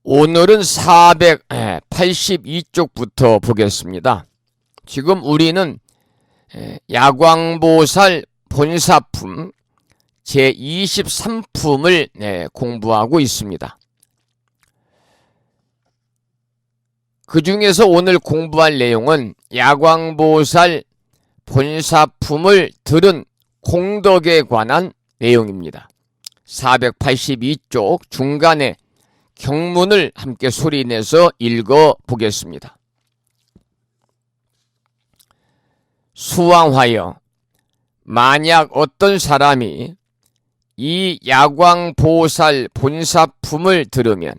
오늘은 482쪽부터 보겠습니다. 지금 우리는 야광보살 본사품 제23품을 공부하고 있습니다. 그 중에서 오늘 공부할 내용은 야광보살 본사품을 들은 공덕에 관한 내용입니다. 482쪽 중간에 경문을 함께 소리내서 읽어보겠습니다. 수왕하여 만약 어떤 사람이 이 야광보살 본사품을 들으면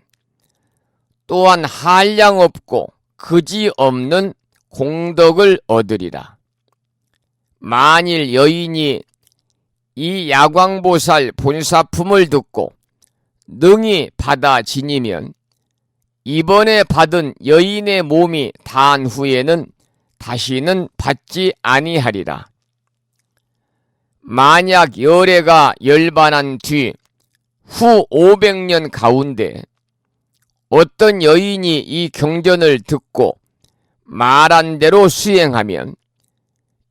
또한 한량없고 그지없는 공덕을 얻으리라. 만일 여인이 이 야광보살 본사품을 듣고 능히 받아 지니면 이번에 받은 여인의 몸이 다한 후에는 다시는 받지 아니하리라. 만약 열애가 열반한 뒤 후 500년 가운데 어떤 여인이 이 경전을 듣고 말한 대로 수행하면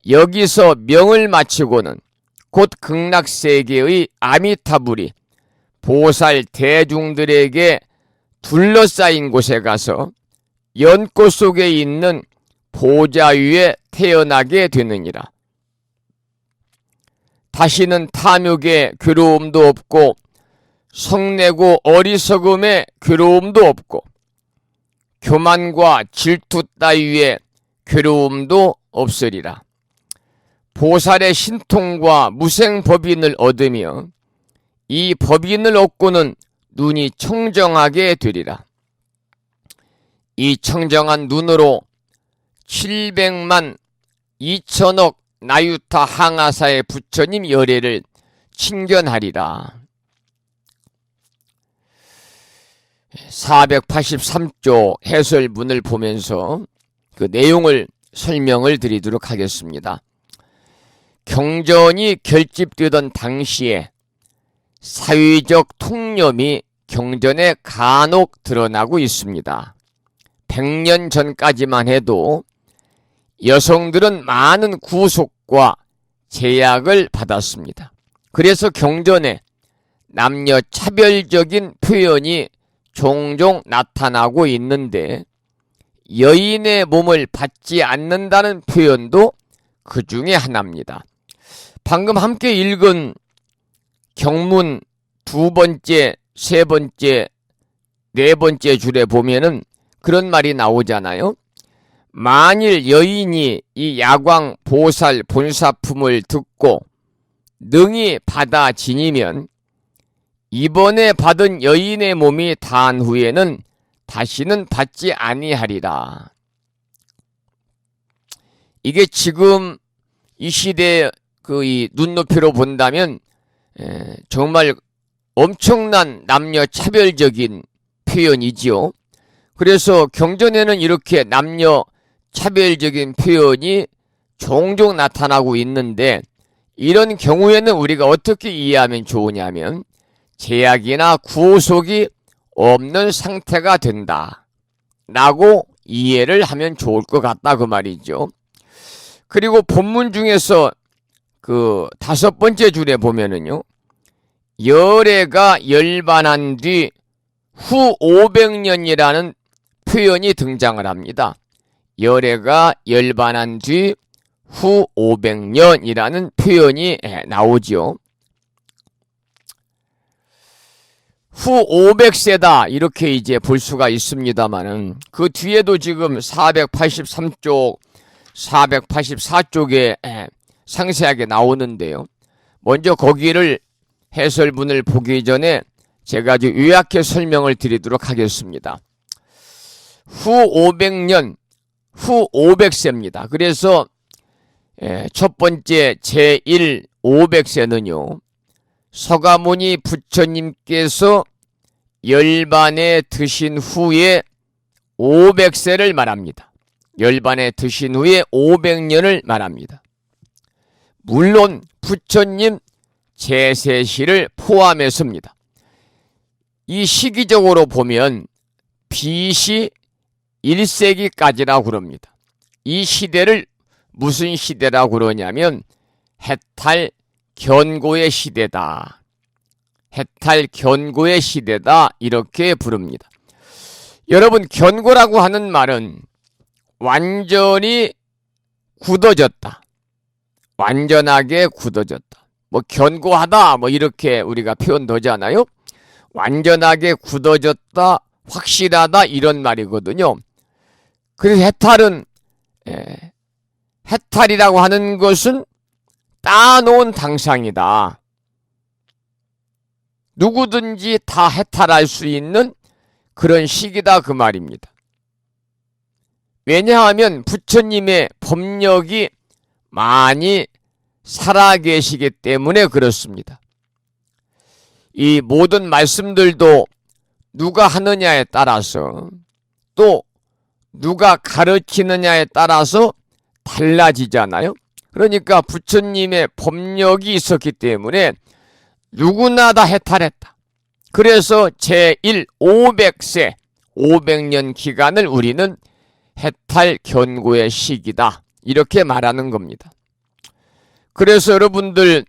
여기서 명을 마치고는 곧 극락세계의 아미타불이 보살 대중들에게 둘러싸인 곳에 가서 연꽃 속에 있는 보좌 위에 태어나게 되느니라. 다시는 탐욕의 괴로움도 없고 성내고 어리석음의 괴로움도 없고 교만과 질투 따위의 괴로움도 없으리라. 보살의 신통과 무생법인을 얻으며 이 법인을 얻고는 눈이 청정하게 되리라. 이 청정한 눈으로 700만 2천억 나유타 항아사의 부처님 열애를 친견하리라. 483쪽 해설문을 보면서 그 내용을 설명을 드리도록 하겠습니다. 경전이 결집되던 당시에 사회적 통념이 경전에 간혹 드러나고 있습니다. 100년 전까지만 해도 여성들은 많은 구속과 제약을 받았습니다. 그래서 경전에 남녀 차별적인 표현이 종종 나타나고 있는데 여인의 몸을 받지 않는다는 표현도 그 중에 하나입니다. 방금 함께 읽은 경문 두 번째, 세 번째, 네 번째 줄에 보면은 그런 말이 나오잖아요. 만일 여인이 이 야광 보살 본사품을 듣고 능히 받아 지니면 이번에 받은 여인의 몸이 다한 후에는 다시는 받지 아니하리라. 이게 지금 이 시대의 이 눈높이로 본다면 정말 엄청난 남녀 차별적인 표현이지요. 그래서 경전에는 이렇게 남녀 차별적인 표현이 종종 나타나고 있는데 이런 경우에는 우리가 어떻게 이해하면 좋으냐면 제약이나 구속이 없는 상태가 된다 라고 이해를 하면 좋을 것 같다 그 말이죠. 그리고 본문 중에서 그 5번째 줄에 보면은요, 열애가 열반한 뒤 후 500년이라는 표현이 등장을 합니다. 열애가 열반한 뒤 후 500년이라는 표현이 나오죠. 후 500세다 이렇게 이제 볼 수가 있습니다만은 그 뒤에도 지금 483쪽, 484쪽에 상세하게 나오는데요. 먼저 거기를 해설문을 보기 전에 제가 아주 요약해 설명을 드리도록 하겠습니다. 후 500년, 후 500세입니다. 그래서 첫 번째 제1 500세는요. 서가모니 부처님께서 열반에 드신 후에 500세를 말합니다. 열반에 드신 후에 500년을 말합니다. 물론 부처님 제세시를 포함했습니다. 이 시기적으로 보면 BC 1세기까지라고 그럽니다. 이 시대를 무슨 시대라고 그러냐면 해탈 견고의 시대다. 해탈 견고의 시대다. 이렇게 부릅니다. 여러분, 견고라고 하는 말은 완전히 굳어졌다. 완전하게 굳어졌다. 뭐 견고하다 뭐 이렇게 우리가 표현도 하잖아요. 완전하게 굳어졌다, 확실하다 이런 말이거든요. 그래서 해탈이라고 하는 것은 따놓은 당상이다. 누구든지 다 해탈할 수 있는 그런 시기다 그 말입니다. 왜냐하면 부처님의 법력이 많이 살아계시기 때문에 그렇습니다. 이 모든 말씀들도 누가 하느냐에 따라서 또 누가 가르치느냐에 따라서 달라지잖아요. 그러니까 부처님의 법력이 있었기 때문에 누구나 다 해탈했다. 그래서 제1 500세 500년 기간을 우리는 해탈 견고의 시기다 이렇게 말하는 겁니다. 그래서 여러분들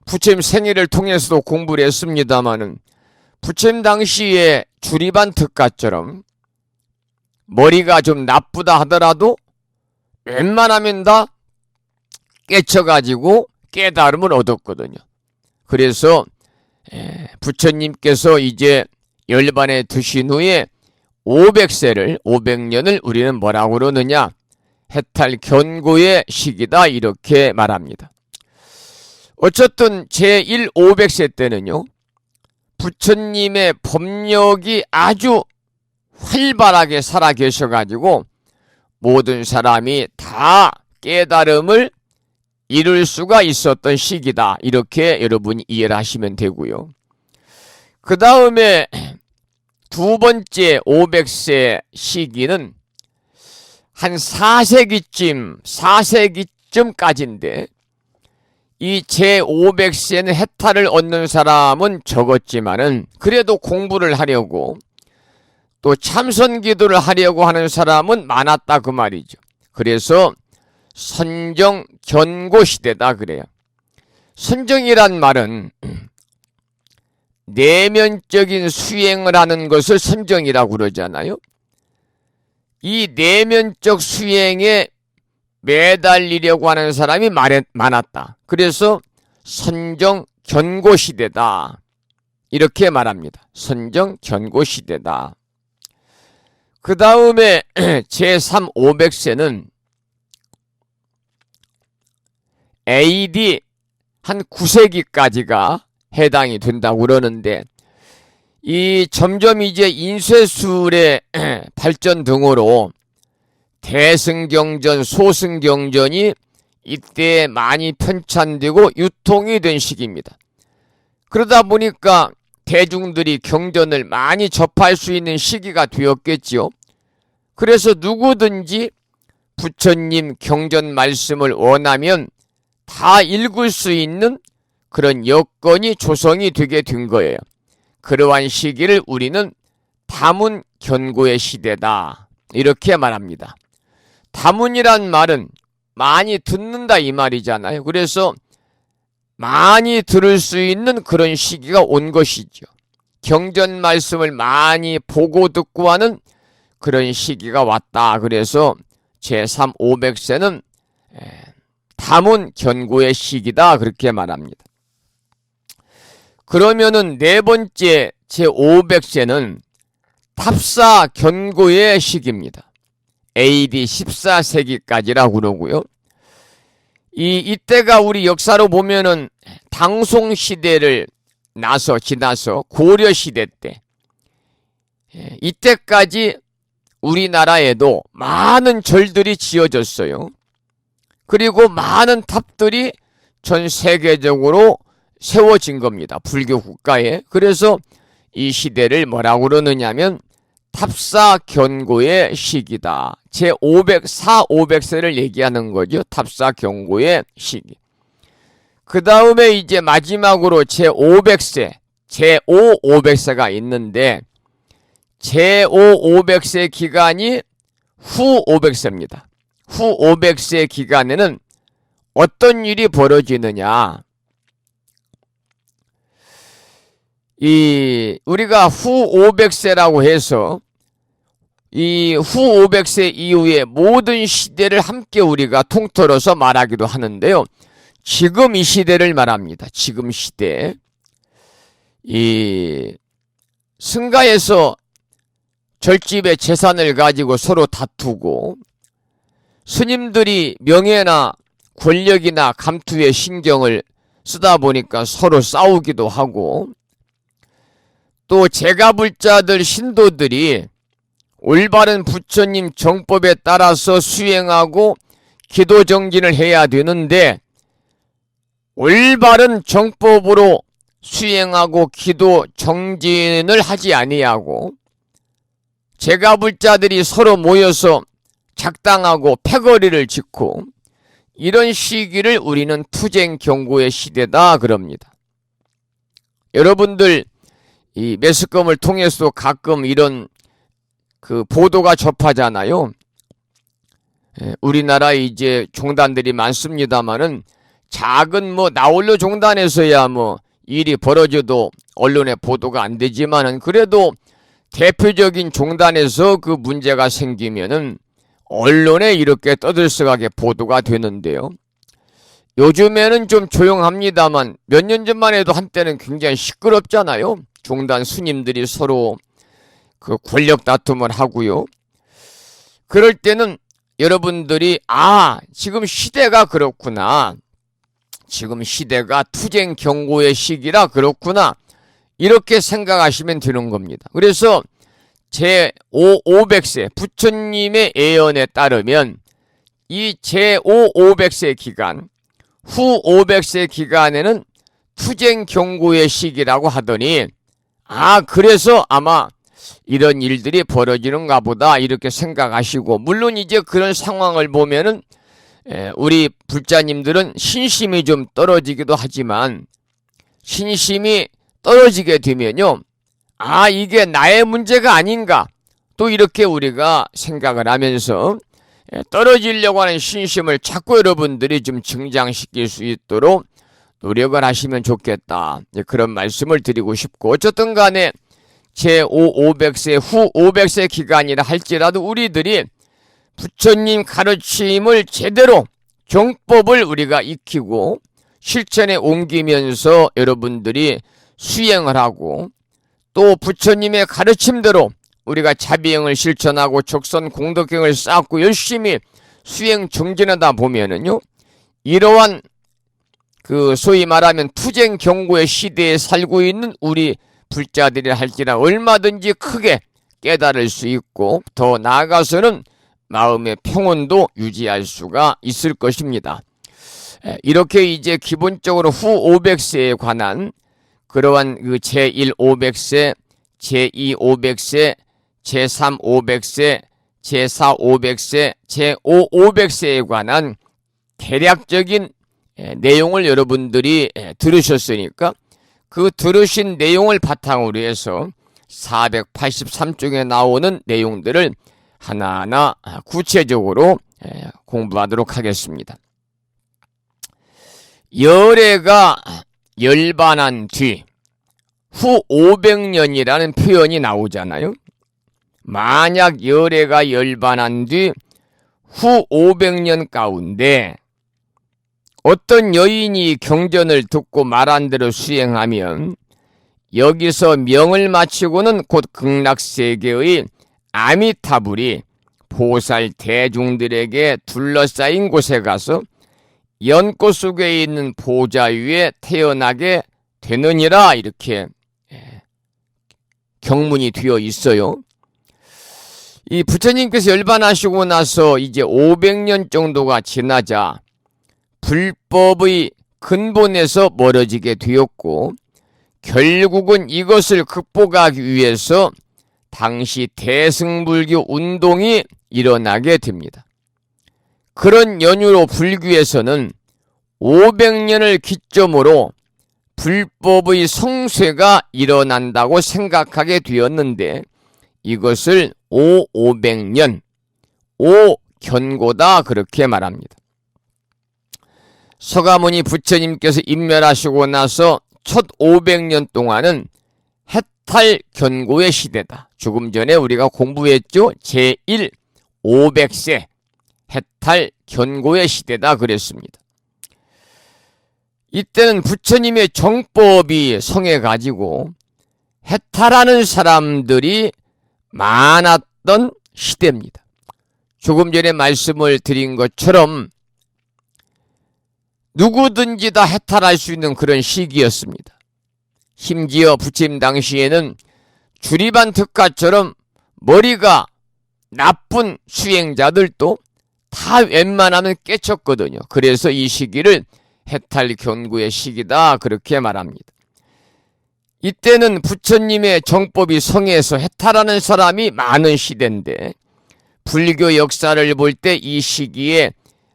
부처님 생일을 통해서도 공부를 했습니다마는 부처님 당시에 주리반 특가처럼 머리가 좀 나쁘다 하더라도 웬만하면 다 깨쳐가지고 깨달음을 얻었거든요. 그래서 부처님께서 이제 열반에 드신 후에 500년을 우리는 뭐라고 그러느냐? 해탈 견고의 시기다 이렇게 말합니다. 어쨌든 제1 500세 때는요. 부처님의 법력이 아주 활발하게 살아계셔가지고 모든 사람이 다 깨달음을 이룰 수가 있었던 시기다. 이렇게 여러분이 이해를 하시면 되고요. 그 다음에 두 번째 500세 시기는 한 4세기쯤까지인데 이 제500세는 해탈을 얻는 사람은 적었지만은 그래도 공부를 하려고 또 참선 기도를 하려고 하는 사람은 많았다 그 말이죠. 그래서 선정 견고 시대다 그래요. 선정이란 말은 내면적인 수행을 하는 것을 선정이라고 그러잖아요. 이 내면적 수행에 매달리려고 하는 사람이 많았다. 그래서 선정 견고 시대다. 이렇게 말합니다. 선정 견고 시대다. 그 다음에 제3 500세는 AD 한 9세기까지가 해당이 된다고 그러는데 이 점점 이제 인쇄술의 발전 등으로 대승경전, 소승경전이 이때 많이 편찬되고 유통이 된 시기입니다. 그러다 보니까 대중들이 경전을 많이 접할 수 있는 시기가 되었겠지요. 그래서 누구든지 부처님 경전 말씀을 원하면 다 읽을 수 있는 그런 여건이 조성이 되게 된 거예요. 그러한 시기를 우리는 다문 견고의 시대다. 이렇게 말합니다. 다문이란 말은 많이 듣는다 이 말이잖아요. 그래서 많이 들을 수 있는 그런 시기가 온 것이죠. 경전 말씀을 많이 보고 듣고 하는 그런 시기가 왔다. 그래서 제3 500세는 다문 견고의 시기다. 그렇게 말합니다. 그러면은 네 번째 제500세는 탑사 견고의 시기입니다. AD 14세기까지라고 그러고요. 이때가 우리 역사로 보면은 당송시대를 지나서 고려시대 때 이때까지 우리나라에도 많은 절들이 지어졌어요. 그리고 많은 탑들이 전 세계적으로 세워진 겁니다. 불교 국가에. 그래서 이 시대를 뭐라고 그러느냐면 탑사 견고의 시기다. 제500, 500세를 얘기하는 거죠. 탑사 견고의 시기. 그 다음에 이제 마지막으로 제500세, 제5 500세가 있는데 제5 500세 기간이 후 500세입니다. 후 500세 기간에는 어떤 일이 벌어지느냐? 우리가 후 500세라고 해서 이 후 500세 이후의 모든 시대를 함께 우리가 통틀어서 말하기도 하는데요. 지금 이 시대를 말합니다. 지금 시대. 이 승가에서 절집의 재산을 가지고 서로 다투고, 스님들이 명예나 권력이나 감투에 신경을 쓰다 보니까 서로 싸우기도 하고, 또 제가불자들 신도들이 올바른 부처님 정법에 따라서 수행하고 기도 정진을 해야 되는데, 올바른 정법으로 수행하고 기도 정진을 하지 아니하고 제가불자들이 서로 모여서 작당하고 패거리를 짓고, 이런 시기를 우리는 투쟁 경고의 시대다 그럽니다. 여러분들 이 매스컴을 통해서 가끔 이런 그 보도가 접하잖아요. 우리나라에 이제 종단들이 많습니다만은 작은 나홀로 종단에서야 일이 벌어져도 언론에 보도가 안 되지만은, 그래도 대표적인 종단에서 그 문제가 생기면은 언론에 이렇게 떠들썩하게 보도가 되는데요. 요즘에는 좀 조용합니다만 몇 년 전만 해도 한때는 굉장히 시끄럽잖아요. 종단 스님들이 서로 그 권력 다툼을 하고요. 그럴 때는 여러분들이 지금 시대가 그렇구나, 지금 시대가 투쟁 경고의 시기라 그렇구나, 이렇게 생각하시면 되는 겁니다. 그래서 제5 500세 부처님의 예언에 따르면 이 제5 500세 기간, 후 500세 기간에는 투쟁 경고의 시기라고 하더니, 그래서 아마 이런 일들이 벌어지는가 보다 이렇게 생각하시고, 물론 이제 그런 상황을 보면은 우리 불자님들은 신심이 좀 떨어지기도 하지만, 신심이 떨어지게 되면요, 이게 나의 문제가 아닌가, 또 이렇게 우리가 생각을 하면서 떨어지려고 하는 신심을 자꾸 여러분들이 좀 증장시킬 수 있도록 노력을 하시면 좋겠다, 그런 말씀을 드리고 싶고, 어쨌든 간에 제5 500세 후 500세 기간이라 할지라도 우리들이 부처님 가르침을 제대로 정법을 우리가 익히고 실천에 옮기면서 여러분들이 수행을 하고, 또 부처님의 가르침대로 우리가 자비행을 실천하고 적선 공덕행을 쌓고 열심히 수행 정진하다 보면은요, 이러한 그 소위 말하면 투쟁 경고의 시대에 살고 있는 우리 불자들이 할지라 얼마든지 크게 깨달을 수 있고, 더 나아가서는 마음의 평온도 유지할 수가 있을 것입니다. 이렇게 이제 기본적으로 후 500세에 관한 그러한 그 제1 500세, 제2 500세, 제3 500세, 제4 500세, 제5 500세에 관한 대략적인 내용을 여러분들이 들으셨으니까, 그 들으신 내용을 바탕으로 해서 483쪽에 나오는 내용들을 하나하나 구체적으로 공부하도록 하겠습니다. 열애가 열반한 뒤 후 500년이라는 표현이 나오잖아요. 만약 열애가 열반한 뒤 후 500년 가운데 어떤 여인이 경전을 듣고 말한 대로 수행하면 여기서 명을 마치고는 곧 극락세계의 아미타불이 보살 대중들에게 둘러싸인 곳에 가서 연꽃 속에 있는 보좌 위에 태어나게 되느니라, 이렇게 경문이 되어 있어요. 이 부처님께서 열반하시고 나서 이제 500년 정도가 지나자 불법의 근본에서 멀어지게 되었고, 결국은 이것을 극복하기 위해서 당시 대승불교 운동이 일어나게 됩니다. 그런 연유로 불교에서는 500년을 기점으로 불법의 성쇠가 일어난다고 생각하게 되었는데, 이것을 500년, 오견고다 그렇게 말합니다. 서가모니 부처님께서 인멸하시고 나서 첫 500년 동안은 해탈견고의 시대다. 조금 전에 우리가 공부했죠. 제1 500세 해탈견고의 시대다 그랬습니다. 이때는 부처님의 정법이 성해가지고 해탈하는 사람들이 많았던 시대입니다. 조금 전에 말씀을 드린 것처럼 누구든지 다 해탈할 수 있는 그런 시기였습니다. 심지어 부처님 당시에는 주리반 특가처럼 머리가 나쁜 수행자들도 다 웬만하면 깨쳤거든요. 그래서 이 시기를 해탈견고의 시기다 그렇게 말합니다. 이때는 부처님의 정법이 성해서 해탈하는 사람이 많은 시대인데 불교 역사를 볼 때 이 시기에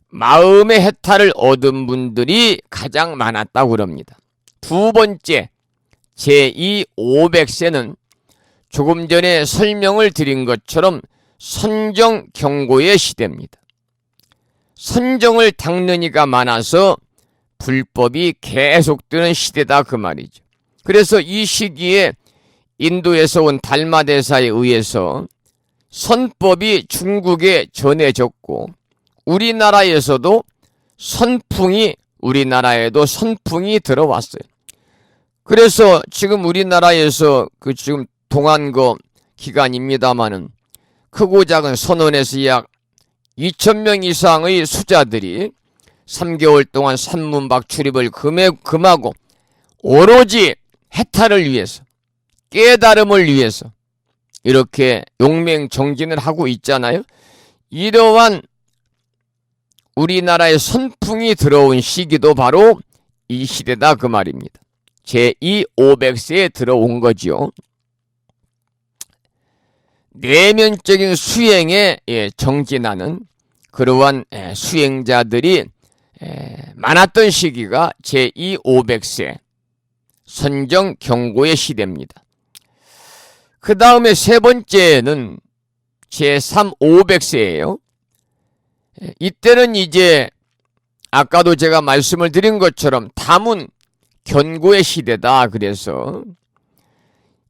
마음의 해탈을 얻은 분들이 가장 많았다고 그럽니다. 두 번째, 제2 500세는 조금 전에 설명을 드린 것처럼 선정경고의 시대입니다. 선정을 닦는 이가 많아서 불법이 계속되는 시대다 그 말이죠. 그래서 이 시기에 인도에서 온 달마대사에 의해서 선법이 중국에 전해졌고 우리나라에서도 우리나라에도 선풍이 들어왔어요. 그래서 지금 우리나라에서 지금 동안거 기간입니다마는 크고 작은 선원에서 약 2,000명 이상의 수자들이 3개월 동안 산문박 출입을 금하고 오로지 해탈을 위해서, 깨달음을 위해서 이렇게 용맹정진을 하고 있잖아요. 이러한 우리나라에 선풍이 들어온 시기도 바로 이 시대다 그 말입니다. 제2 500세에 들어온 거지요. 내면적인 수행에 정진하는 그러한 수행자들이 많았던 시기가 제2 500세 선정경고의 시대입니다. 그 다음에 세 번째는 제3 500세예요. 이때는 이제 아까도 제가 말씀을 드린 것처럼 다문 견고의 시대다. 그래서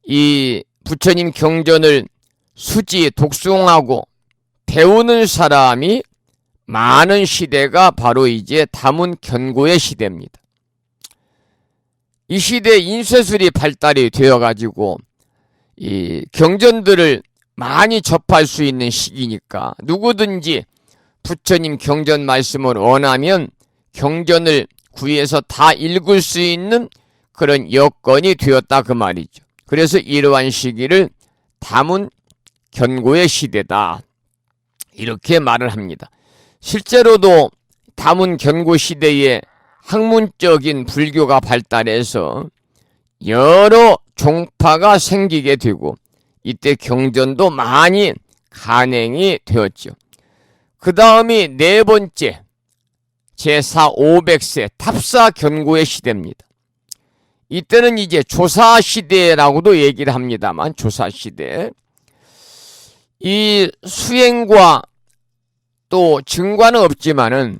이 부처님 경전을 수지 독송하고 배우는 사람이 많은 시대가 바로 이제 다문 견고의 시대입니다. 이 시대에 인쇄술이 발달이 되어가지고 이 경전들을 많이 접할 수 있는 시기니까 누구든지 부처님 경전 말씀을 원하면 경전을 구해서 다 읽을 수 있는 그런 여건이 되었다 그 말이죠. 그래서 이러한 시기를 다문 견고의 시대다 이렇게 말을 합니다. 실제로도 다문 견고 시대에 학문적인 불교가 발달해서 여러 종파가 생기게 되고 이때 경전도 많이 간행이 되었죠. 그 다음이 네 번째 제4 500세 탑사 견고의 시대입니다. 이때는 이제 조사 시대라고도 얘기를 합니다만 조사 시대 이 수행과 또 증과는 없지만은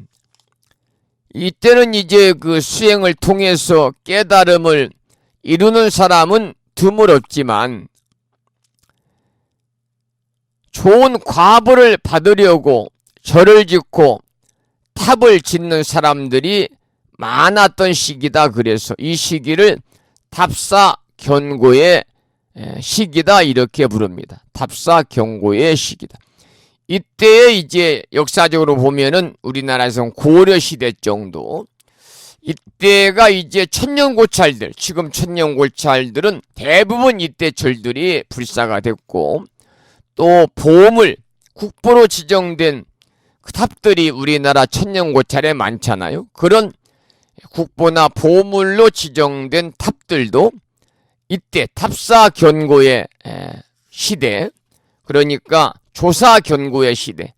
이때는 이제 그 수행을 통해서 깨달음을 이루는 사람은 드물었지만 좋은 과보를 받으려고 절을 짓고 탑을 짓는 사람들이 많았던 시기다. 그래서 이 시기를 탑사견고의 시기다 이렇게 부릅니다. 탑사견고의 시기다. 이때에 이제 역사적으로 보면은 우리나라에서는 고려시대 정도 이때가 이제 천년고찰들 지금 천년고찰들은 대부분 이때 절들이 불사가 됐고 또 보물 국보로 지정된 그 탑들이 우리나라 천년고찰에 많잖아요. 그런 국보나 보물로 지정된 탑들도 이때 탑사견고의 시대 그러니까 조사견고의 시대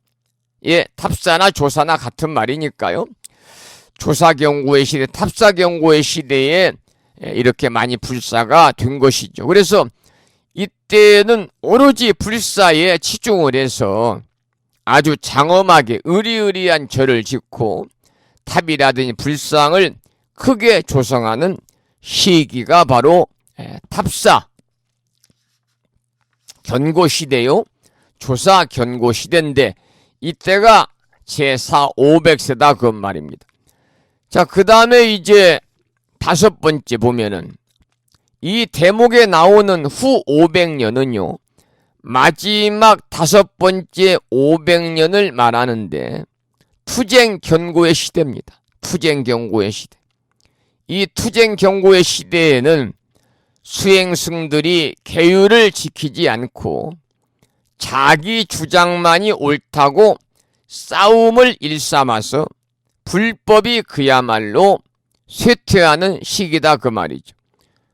탑사나 조사나 같은 말이니까요. 조사견고의 시대 탑사견고의 시대에 이렇게 많이 불사가 된 것이죠. 그래서 이때는 오로지 불사에 치중을 해서 아주 장엄하게 의리의리한 절을 짓고 탑이라든지 불상을 크게 조성하는 시기가 바로 탑사 견고시대요. 조사 견고시대인데 이때가 제4 500세다 그 말입니다. 자, 그 다음에 이제 다섯 번째 보면은 이 대목에 나오는 후 500년은요 마지막 다섯 번째 500년을 말하는데 투쟁 견고의 시대입니다. 투쟁 견고의 시대. 이 투쟁 견고의 시대에는 수행승들이 계율을 지키지 않고 자기 주장만이 옳다고 싸움을 일삼아서 불법이 그야말로 쇠퇴하는 시기다 그 말이죠.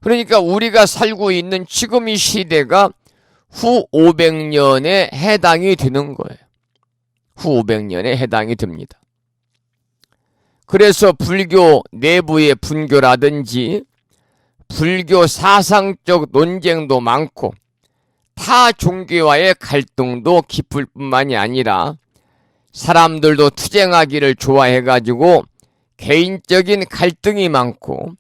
그러니까 우리가 살고 있는 지금 이 시대가 후 500년에 해당이 되는 거예요. 후 500년에 해당이 됩니다. 그래서 불교 내부의 분교라든지 불교 사상적 논쟁도 많고 타 종교와의 갈등도 깊을 뿐만이 아니라 사람들도 투쟁하기를 좋아해가지고 개인적인 갈등이 많고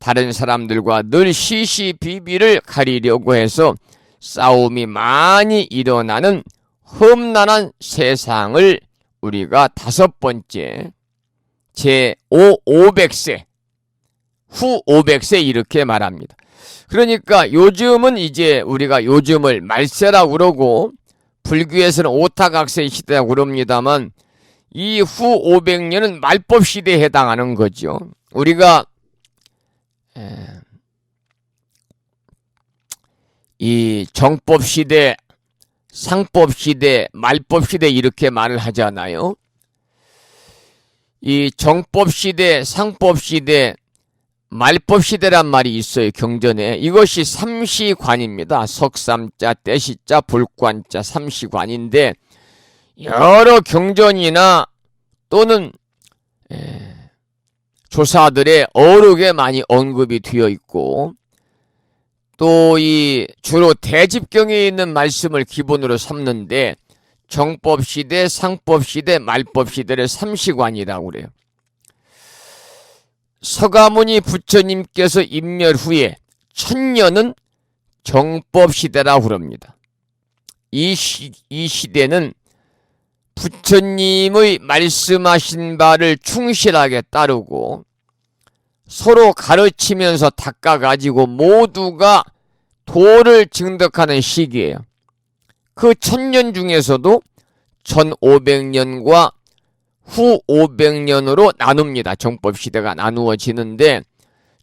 다른 사람들과 늘 시시비비를 가리려고 해서 싸움이 많이 일어나는 험난한 세상을 우리가 다섯 번째 제5 500세 후 500세 이렇게 말합니다. 그러니까 요즘은 이제 우리가 요즘을 말세라고 그러고 불교에서는 오타각세 시대라고 그럽니다만 이 후 500년은 말법 시대에 해당하는 거죠. 우리가 이 정법 시대, 상법 시대, 말법 시대 이렇게 말을 하잖아요. 이 정법 시대, 상법 시대, 말법 시대란 말이 있어요. 경전에. 이것이 삼시관입니다. 석삼자, 떼시자, 불관자, 삼시관인데 여러 경전이나 또는 조사들의 어록에 많이 언급이 되어 있고 또 이 주로 대집경에 있는 말씀을 기본으로 삼는데 정법시대, 상법시대, 말법시대를 삼시관이라고 그래요. 서가모니 부처님께서 입멸 후에 천년은 정법시대라고 그럽니다. 이 시대는 부처님의 말씀하신 바를 충실하게 따르고 서로 가르치면서 닦아가지고 모두가 도를 증득하는 시기예요. 그 천년 중에서도 1500년과 후 500년으로 나눕니다. 정법시대가 나누어지는데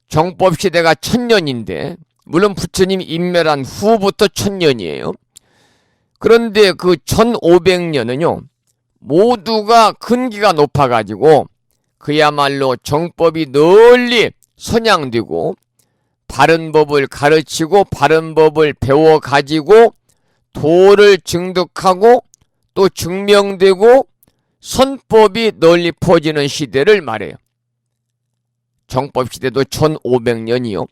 정법시대가 1000년인데 물론 부처님이 인멸한 후부터 1000년이에요. 그런데 그 1500년은요 모두가 근기가 높아가지고 그야말로 정법이 널리 선양되고 바른 법을 가르치고 바른 법을 배워가지고 도를 증득하고 또 증명되고 선법이 널리 퍼지는 시대를 말해요. 정법시대도 1500년이요.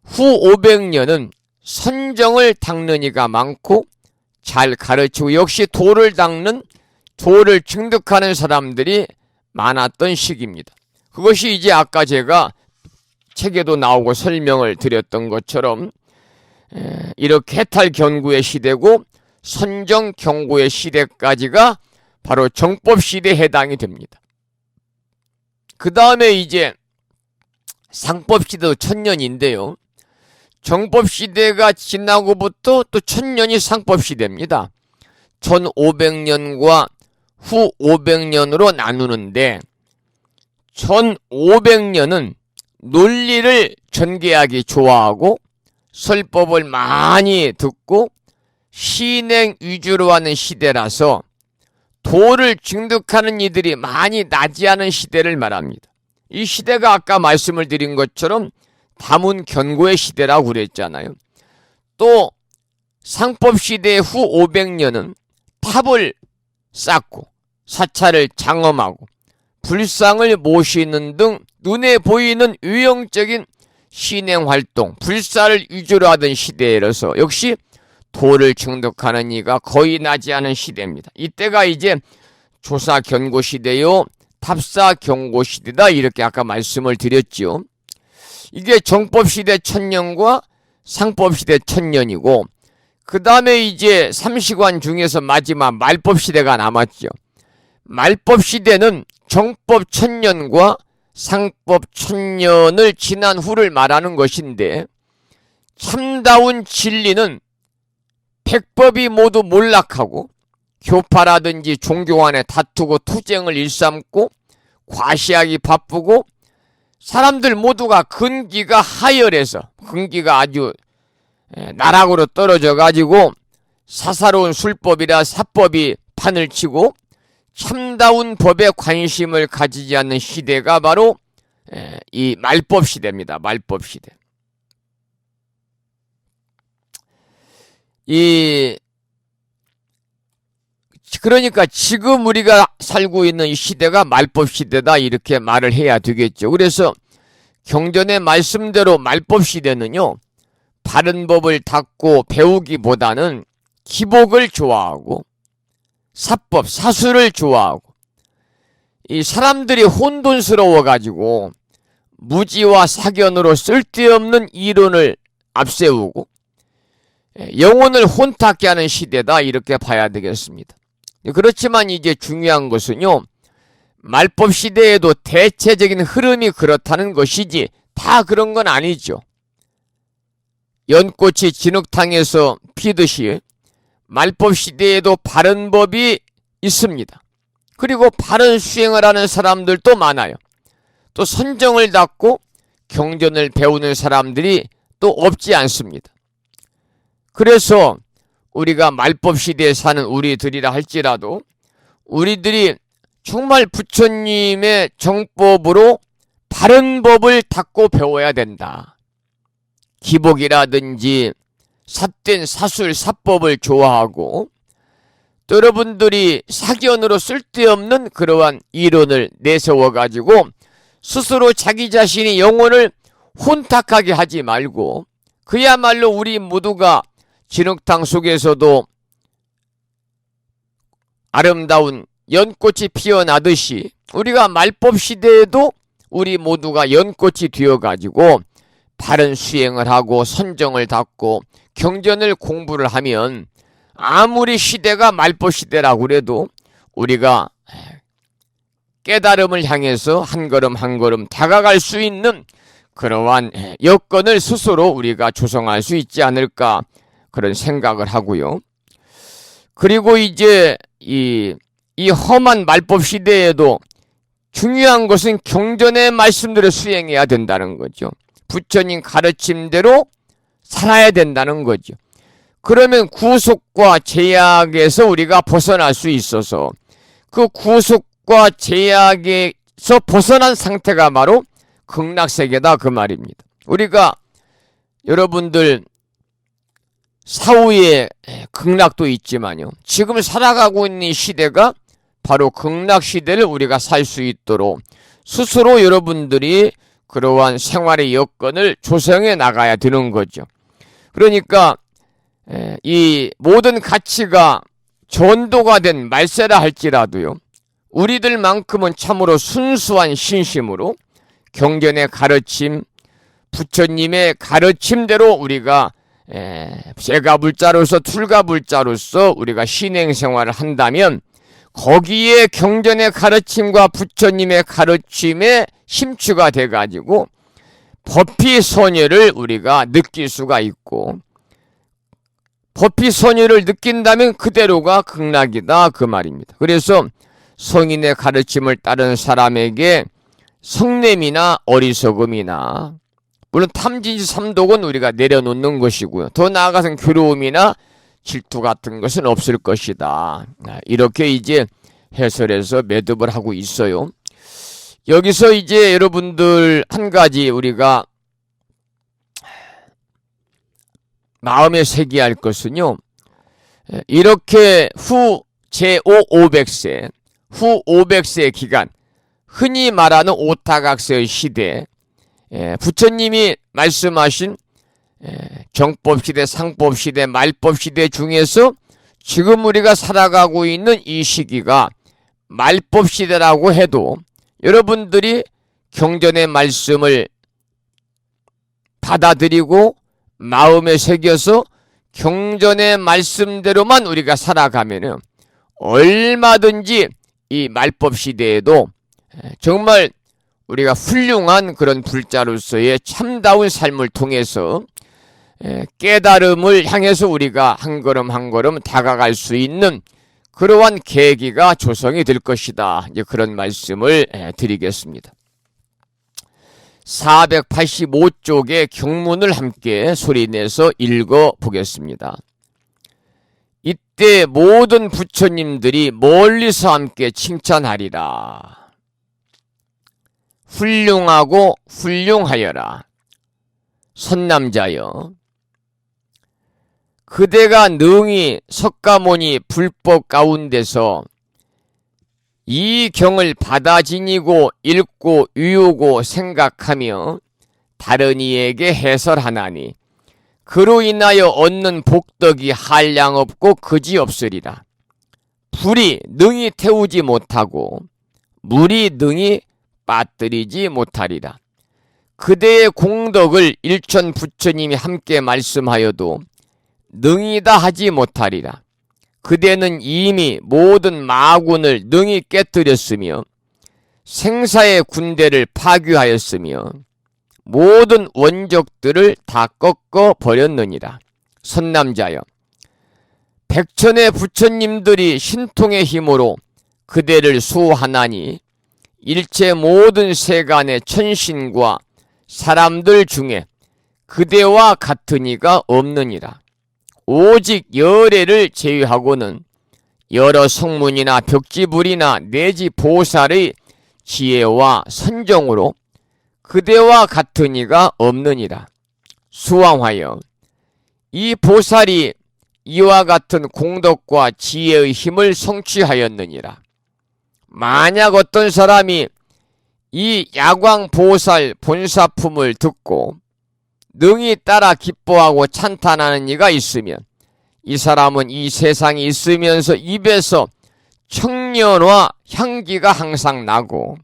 후 500년은 선정을 닦는 이가 많고 잘 가르치고 역시 도를 닦는 도를 증득하는 사람들이 많았던 시기입니다. 그것이 이제 아까 제가 책에도 나오고 설명을 드렸던 것처럼 이렇게 해탈견구의 시대고 선정경구의 시대까지가 바로 정법시대에 해당이 됩니다. 그 다음에 이제 상법시대도 1000년인데요. 정법시대가 지나고부터 또 1000년이 상법시대입니다. 1500년과 후 500년으로 나누는데 1500년은 논리를 전개하기 좋아하고 설법을 많이 듣고 신행 위주로 하는 시대라서 도를 증득하는 이들이 많이 나지 않은 시대를 말합니다. 이 시대가 아까 말씀을 드린 것처럼 다문견고의 시대라고 그랬잖아요. 또 상법시대 후 500년은 탑을 쌓고 사찰을 장엄하고 불상을 모시는 등 눈에 보이는 유형적인 신행활동, 불사를 위주로 하던 시대라서 역시 도를 증득하는 이가 거의 나지 않은 시대입니다. 이때가 이제 조사견고시대요, 탑사경고시대다 이렇게 아까 말씀을 드렸죠. 이게 정법시대 1000년과 상법시대 1000년이고 그 다음에 이제 삼시관 중에서 마지막 말법시대가 남았죠. 말법시대는 정법 1000년과 상법 1000년을 지난 후를 말하는 것인데 참다운 진리는 백법이 모두 몰락하고 교파라든지 종교 간에 다투고 투쟁을 일삼고 과시하기 바쁘고 사람들 모두가 근기가 하열해서 근기가 아주 나락으로 떨어져 가지고 사사로운 술법이라 사법이 판을 치고 참다운 법에 관심을 가지지 않는 시대가 바로 이 말법 시대입니다. 말법 시대. 그러니까 지금 우리가 살고 있는 이 시대가 말법 시대다 이렇게 말을 해야 되겠죠. 그래서 경전의 말씀대로 말법 시대는요, 바른 법을 닦고 배우기보다는 기복을 좋아하고 사법, 사수를 좋아하고 이 사람들이 혼돈스러워 가지고 무지와 사견으로 쓸데없는 이론을 앞세우고 영혼을 혼탁게 하는 시대다 이렇게 봐야 되겠습니다. 그렇지만 이제 중요한 것은요, 말법 시대에도 대체적인 흐름이 그렇다는 것이지 다 그런 건 아니죠. 연꽃이 진흙탕에서 피듯이 말법 시대에도 바른 법이 있습니다. 그리고 바른 수행을 하는 사람들도 많아요. 또 선정을 닦고 경전을 배우는 사람들이 또 없지 않습니다. 그래서 우리가 말법 시대에 사는 우리들이라 할지라도 우리들이 정말 부처님의 정법으로 바른 법을 닦고 배워야 된다. 기복이라든지 삿된 사술, 사법을 좋아하고 또 여러분들이 사견으로 쓸데없는 그러한 이론을 내세워가지고 스스로 자기 자신이 영혼을 혼탁하게 하지 말고 그야말로 우리 모두가 진흙탕 속에서도 아름다운 연꽃이 피어나듯이 우리가 말법 시대에도 우리 모두가 연꽃이 되어가지고 바른 수행을 하고 선정을 닦고 경전을 공부를 하면 아무리 시대가 말법 시대라고 그래도 우리가 깨달음을 향해서 한 걸음 한 걸음 다가갈 수 있는 그러한 여건을 스스로 우리가 조성할 수 있지 않을까 그런 생각을 하고요. 그리고 이제 이 험한 말법 시대에도 중요한 것은 경전의 말씀들을 수행해야 된다는 거죠. 부처님 가르침대로 살아야 된다는 거죠. 그러면 구속과 제약에서 우리가 벗어날 수 있어서 그 구속과 제약에서 벗어난 상태가 바로 극락세계다 그 말입니다. 우리가 여러분들 사후에 극락도 있지만요. 지금 살아가고 있는 시대가 바로 극락시대를 우리가 살 수 있도록 스스로 여러분들이 그러한 생활의 여건을 조성해 나가야 되는 거죠. 그러니까 이 모든 가치가 전도가 된 말세라 할지라도요. 우리들만큼은 참으로 순수한 신심으로 경전의 가르침, 부처님의 가르침대로 우리가 세가불자로서 출가불자로서 우리가 신행생활을 한다면 거기에 경전의 가르침과 부처님의 가르침에 심취가 돼가지고 법피선율을 우리가 느낄 수가 있고 법피선율을 느낀다면 그대로가 극락이다 그 말입니다. 그래서 성인의 가르침을 따른 사람에게 성냄이나 어리석음이나 물론 탐진치 삼독은 우리가 내려놓는 것이고요. 더 나아가서는 괴로움이나 질투 같은 것은 없을 것이다. 이렇게 이제 해설해서 매듭을 하고 있어요. 여기서 이제 여러분들 한 가지 우리가 마음에 새겨야 할 것은요. 이렇게 후 제500세, 후 500세 기간, 흔히 말하는 오타각세의 시대, 부처님이 말씀하신 정법시대, 상법시대, 말법시대 중에서 지금 우리가 살아가고 있는 이 시기가 말법시대라고 해도 여러분들이 경전의 말씀을 받아들이고 마음에 새겨서 경전의 말씀대로만 우리가 살아가면은 얼마든지 이 말법시대에도 정말 우리가 훌륭한 그런 불자로서의 참다운 삶을 통해서 깨달음을 향해서 우리가 한 걸음 한 걸음 다가갈 수 있는 그러한 계기가 조성이 될 것이다. 이제 그런 말씀을 드리겠습니다. 485쪽의 경문을 함께 소리내서 읽어보겠습니다. 이때 모든 부처님들이 멀리서 함께 칭찬하리라. 훌륭하고 훌륭하여라. 선남자여, 그대가 능히 석가모니 불법 가운데서 이 경을 받아 지니고 읽고 유우고 생각하며 다른 이에게 해설하나니 그로 인하여 얻는 복덕이 한량없고 그지없으리라. 불이 능히 태우지 못하고 물이 능히 빠뜨리지 못하리라. 그대의 공덕을 일천 부처님이 함께 말씀하여도 능히다 하지 못하리라. 그대는 이미 모든 마군을 능히 깨뜨렸으며 생사의 군대를 파괴하였으며 모든 원적들을 다 꺾어 버렸느니라. 선남자여, 백천의 부처님들이 신통의 힘으로 그대를 수호하나니 일체 모든 세간의 천신과 사람들 중에 그대와 같은 이가 없느니라. 오직 열애를 제외하고는 여러 성문이나 벽지불이나 내지 보살의 지혜와 선정으로 그대와 같은 이가 없느니라. 수왕하여 이 보살이 이와 같은 공덕과 지혜의 힘을 성취하였느니라. 만약 어떤 사람이 이 야광보살 본사품을 듣고 능히 따라 기뻐하고 찬탄하는 이가 있으면 이 사람은 이 세상에 있으면서 입에서 청년화 향기가 항상 나고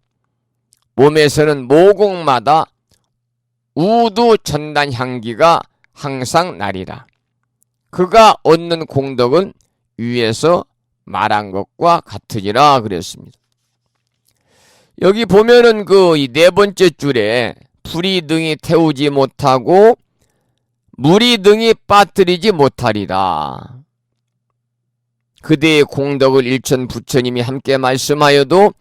몸에서는 모공마다 우두 전단 향기가 항상 나리라. 그가 얻는 공덕은 위에서 말한 것과 같으니라 그랬습니다. 여기 보면은 그 네 번째 줄에 불이 능히 태우지 못하고 물이 능히 빠뜨리지 못하리라. 그대의 공덕을 일천 부처님이 함께 말씀하여도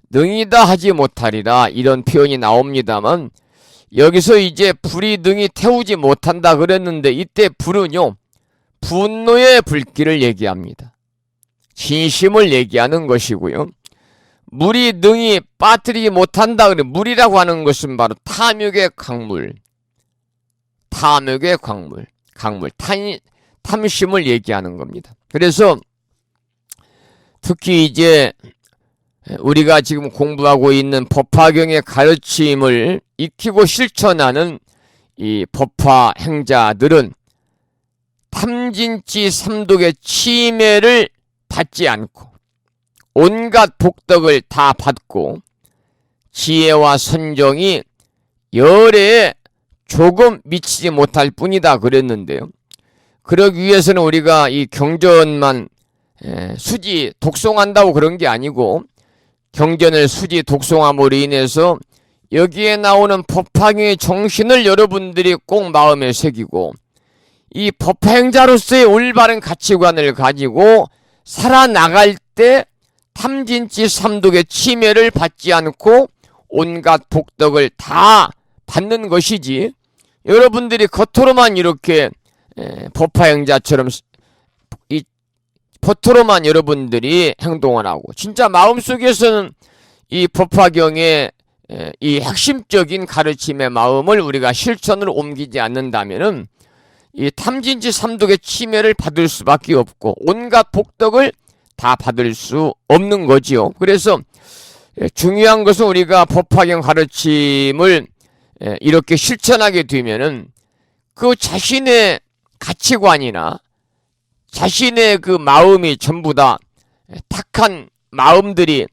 능히다 하지 못하리라. 이런 표현이 나옵니다만 여기서 이제 불이 능히 태우지 못한다 그랬는데 이때 불은요, 분노의 불길을 얘기합니다. 진심을 얘기하는 것이고요. 물이 능히 빠뜨리지 못한다. 그래. 물이라고 하는 것은 바로 탐욕의 강물, 탐욕의 강물, 탐심을 얘기하는 겁니다. 그래서 특히 이제 우리가 지금 공부하고 있는 법화경의 가르침을 익히고 실천하는 이 법화 행자들은 탐진치 삼독의 침해를 받지 않고 온갖 복덕을 다 받고 지혜와 선정이 열애에 조금 미치지 못할 뿐이다 그랬는데요. 그러기 위해서는 우리가 이 경전만 수지 독송한다고 그런 게 아니고 경전을 수지 독송함으로 인해서 여기에 나오는 법화경의 정신을 여러분들이 꼭 마음에 새기고 이 법화행자로서의 올바른 가치관을 가지고 살아나갈 때 탐진치 삼독의 침해를 받지 않고 온갖 복덕을 다 받는 것이지, 여러분들이 겉으로만 이렇게 법화행자처럼 겉으로만 여러분들이 행동을 하고 진짜 마음속에서는 이 법화경의 이 핵심적인 가르침의 마음을 우리가 실천으로 옮기지 않는다면은 이 탐진치 삼독의 침해를 받을 수밖에 없고 온갖 복덕을 다 받을 수 없는 거지요. 그래서 중요한 것은 우리가 법화경 가르침을 이렇게 실천하게 되면은 그 자신의 가치관이나 자신의 그 마음이 전부 다 탁한 마음들이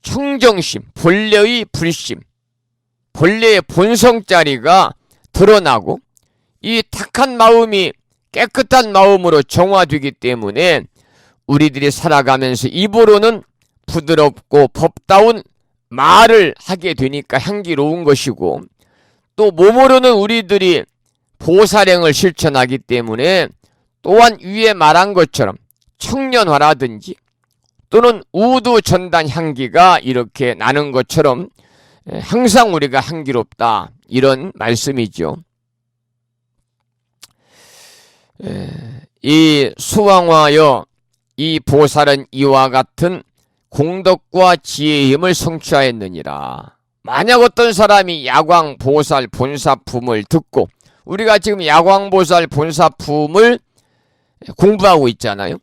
청정심, 본래의 불심, 본래의 본성자리가 드러나고 이 탁한 마음이 깨끗한 마음으로 정화되기 때문에 우리들이 살아가면서 입으로는 부드럽고 법다운 말을 하게 되니까 향기로운 것이고 또 몸으로는 우리들이 보살행을 실천하기 때문에 또한 위에 말한 것처럼 청년화라든지 또는 우두 전단 향기가 이렇게 나는 것처럼 항상 우리가 향기롭다 이런 말씀이죠. 이 수왕화여 이 보살은 이와 같은 공덕과 지혜의 힘을 성취하였느니라. 만약 어떤 사람이 야광보살 본사품을 듣고 우리가 지금 야광보살 본사품을 공부하고 있잖아요.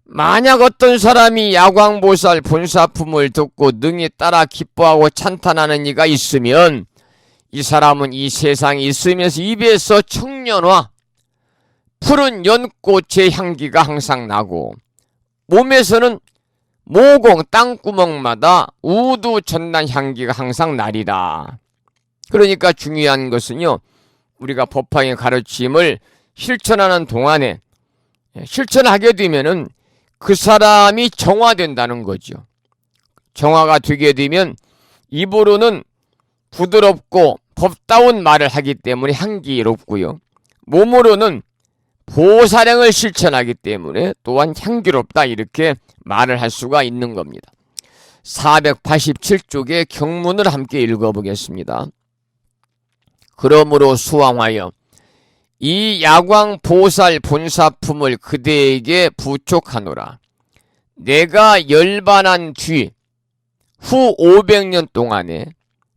만약 어떤 사람이 야광보살 본사품을 듣고 능히 따라 기뻐하고 찬탄하는 이가 있으면 이 사람은 이 세상에 있으면서 입에서 청년화 푸른 연꽃의 향기가 항상 나고 몸에서는 모공 땅구멍마다 우두 전난 향기가 항상 나리라. 그러니까 중요한 것은요, 우리가 법화의 가르침을 실천하는 동안에 실천하게 되면은 그 사람이 정화된다는 거죠. 정화가 되게 되면 입으로는 부드럽고 법다운 말을 하기 때문에 향기롭고요. 몸으로는 보살행을 실천하기 때문에 또한 향기롭다 이렇게 말을 할 수가 있는 겁니다. 487쪽의 경문을 함께 읽어보겠습니다. 그러므로 수왕하여 이 야광보살 본사품을 그대에게 부촉하노라. 내가 열반한 뒤 후 500년 동안에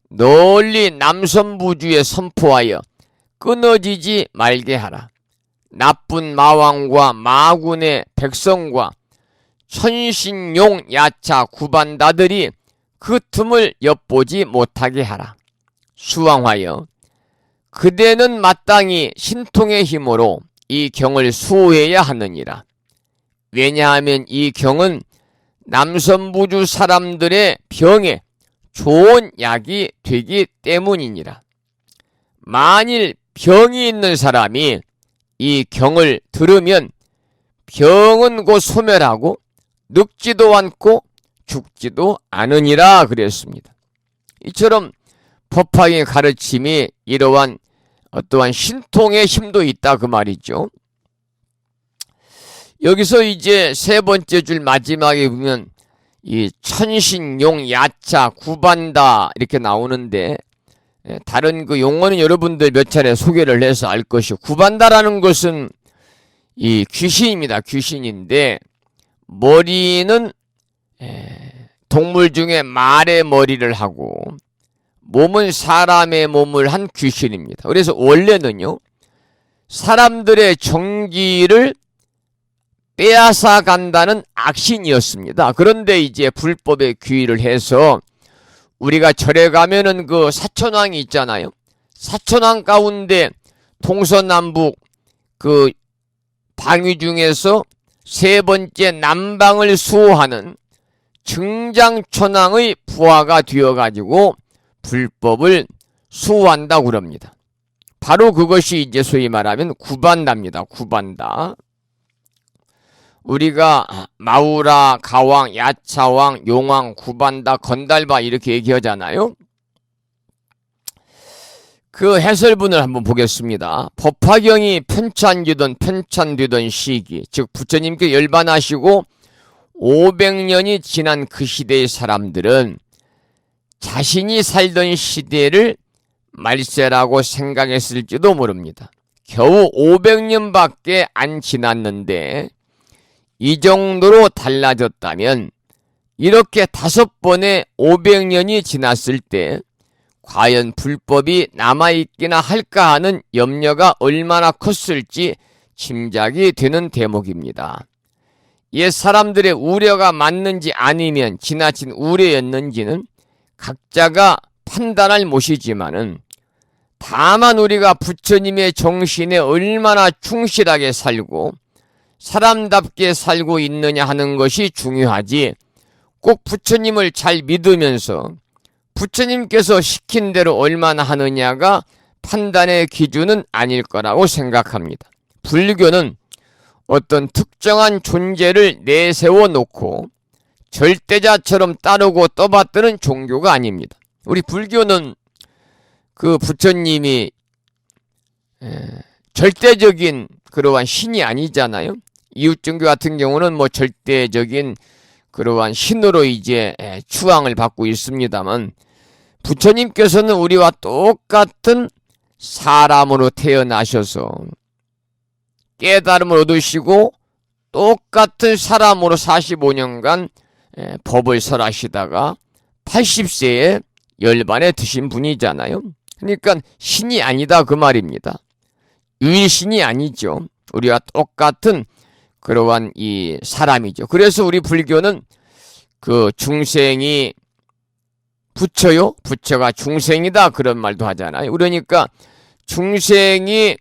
널리 남선부주에 선포하여 끊어지지 말게 하라. 나쁜 마왕과 마군의 백성과 천신용 야차 구반다들이 그 틈을 엿보지 못하게 하라. 수왕하여 그대는 마땅히 신통의 힘으로 이 경을 수호해야 하느니라. 왜냐하면 이 경은 남선부주 사람들의 병에 좋은 약이 되기 때문이니라. 만일 병이 있는 사람이 이 경을 들으면 병은 곧 소멸하고 늙지도 않고 죽지도 않으니라 그랬습니다. 이처럼 법화의 가르침이 이러한 어떠한 신통의 힘도 있다 그 말이죠. 여기서 이제 세 번째 줄 마지막에 보면 이 천신용 야차 구반다 이렇게 나오는데 다른 그 용어는 여러분들 몇 차례 소개를 해서 알 것이고 구반다라는 것은 이 귀신입니다. 귀신인데 머리는 동물 중에 말의 머리를 하고 몸은 사람의 몸을 한 귀신입니다. 그래서 원래는요 사람들의 정기를 빼앗아 간다는 악신이었습니다. 그런데 이제 불법에 귀의를 해서 우리가 절에 가면은 그 사천왕이 있잖아요. 사천왕 가운데 동서남북 그 방위 중에서 세 번째 남방을 수호하는 증장천왕의 부하가 되어가지고 불법을 수호한다고 그럽니다. 바로 그것이 이제 소위 말하면 구반다입니다. 구반다. 우리가 마우라, 가왕, 야차왕, 용왕, 구반다, 건달바 이렇게 얘기하잖아요. 그 해설문을 한번 보겠습니다. 법화경이 편찬되던 시기, 즉 부처님께 열반하시고 500년이 지난 그 시대의 사람들은 자신이 살던 시대를 말세라고 생각했을지도 모릅니다. 겨우 500년밖에 안 지났는데 이 정도로 달라졌다면 이렇게 5번의 500년이 지났을 때 과연 불법이 남아있기나 할까 하는 염려가 얼마나 컸을지 짐작이 되는 대목입니다. 옛 사람들의 우려가 맞는지 아니면 지나친 우려였는지는 각자가 판단할 몫이지만은 다만 우리가 부처님의 정신에 얼마나 충실하게 살고 사람답게 살고 있느냐 하는 것이 중요하지, 꼭 부처님을 잘 믿으면서 부처님께서 시킨 대로 얼마나 하느냐가 판단의 기준은 아닐 거라고 생각합니다. 불교는 어떤 특정한 존재를 내세워 놓고 절대자처럼 따르고 떠받드는 종교가 아닙니다. 우리 불교는 그 부처님이 절대적인 그러한 신이 아니잖아요. 이웃종교 같은 경우는 뭐 절대적인 그러한 신으로 이제 추앙을 받고 있습니다만, 부처님께서는 우리와 똑같은 사람으로 태어나셔서 깨달음을 얻으시고 똑같은 사람으로 45년간 법을 설하시다가 80세에 열반에 드신 분이잖아요. 그러니까 신이 아니다 그 말입니다. 유일신이 아니죠. 우리와 똑같은 그러한 이 사람이죠. 그래서 우리 불교는 그 중생이 부처요, 부처가 중생이다 그런 말도 하잖아요. 그러니까 중생이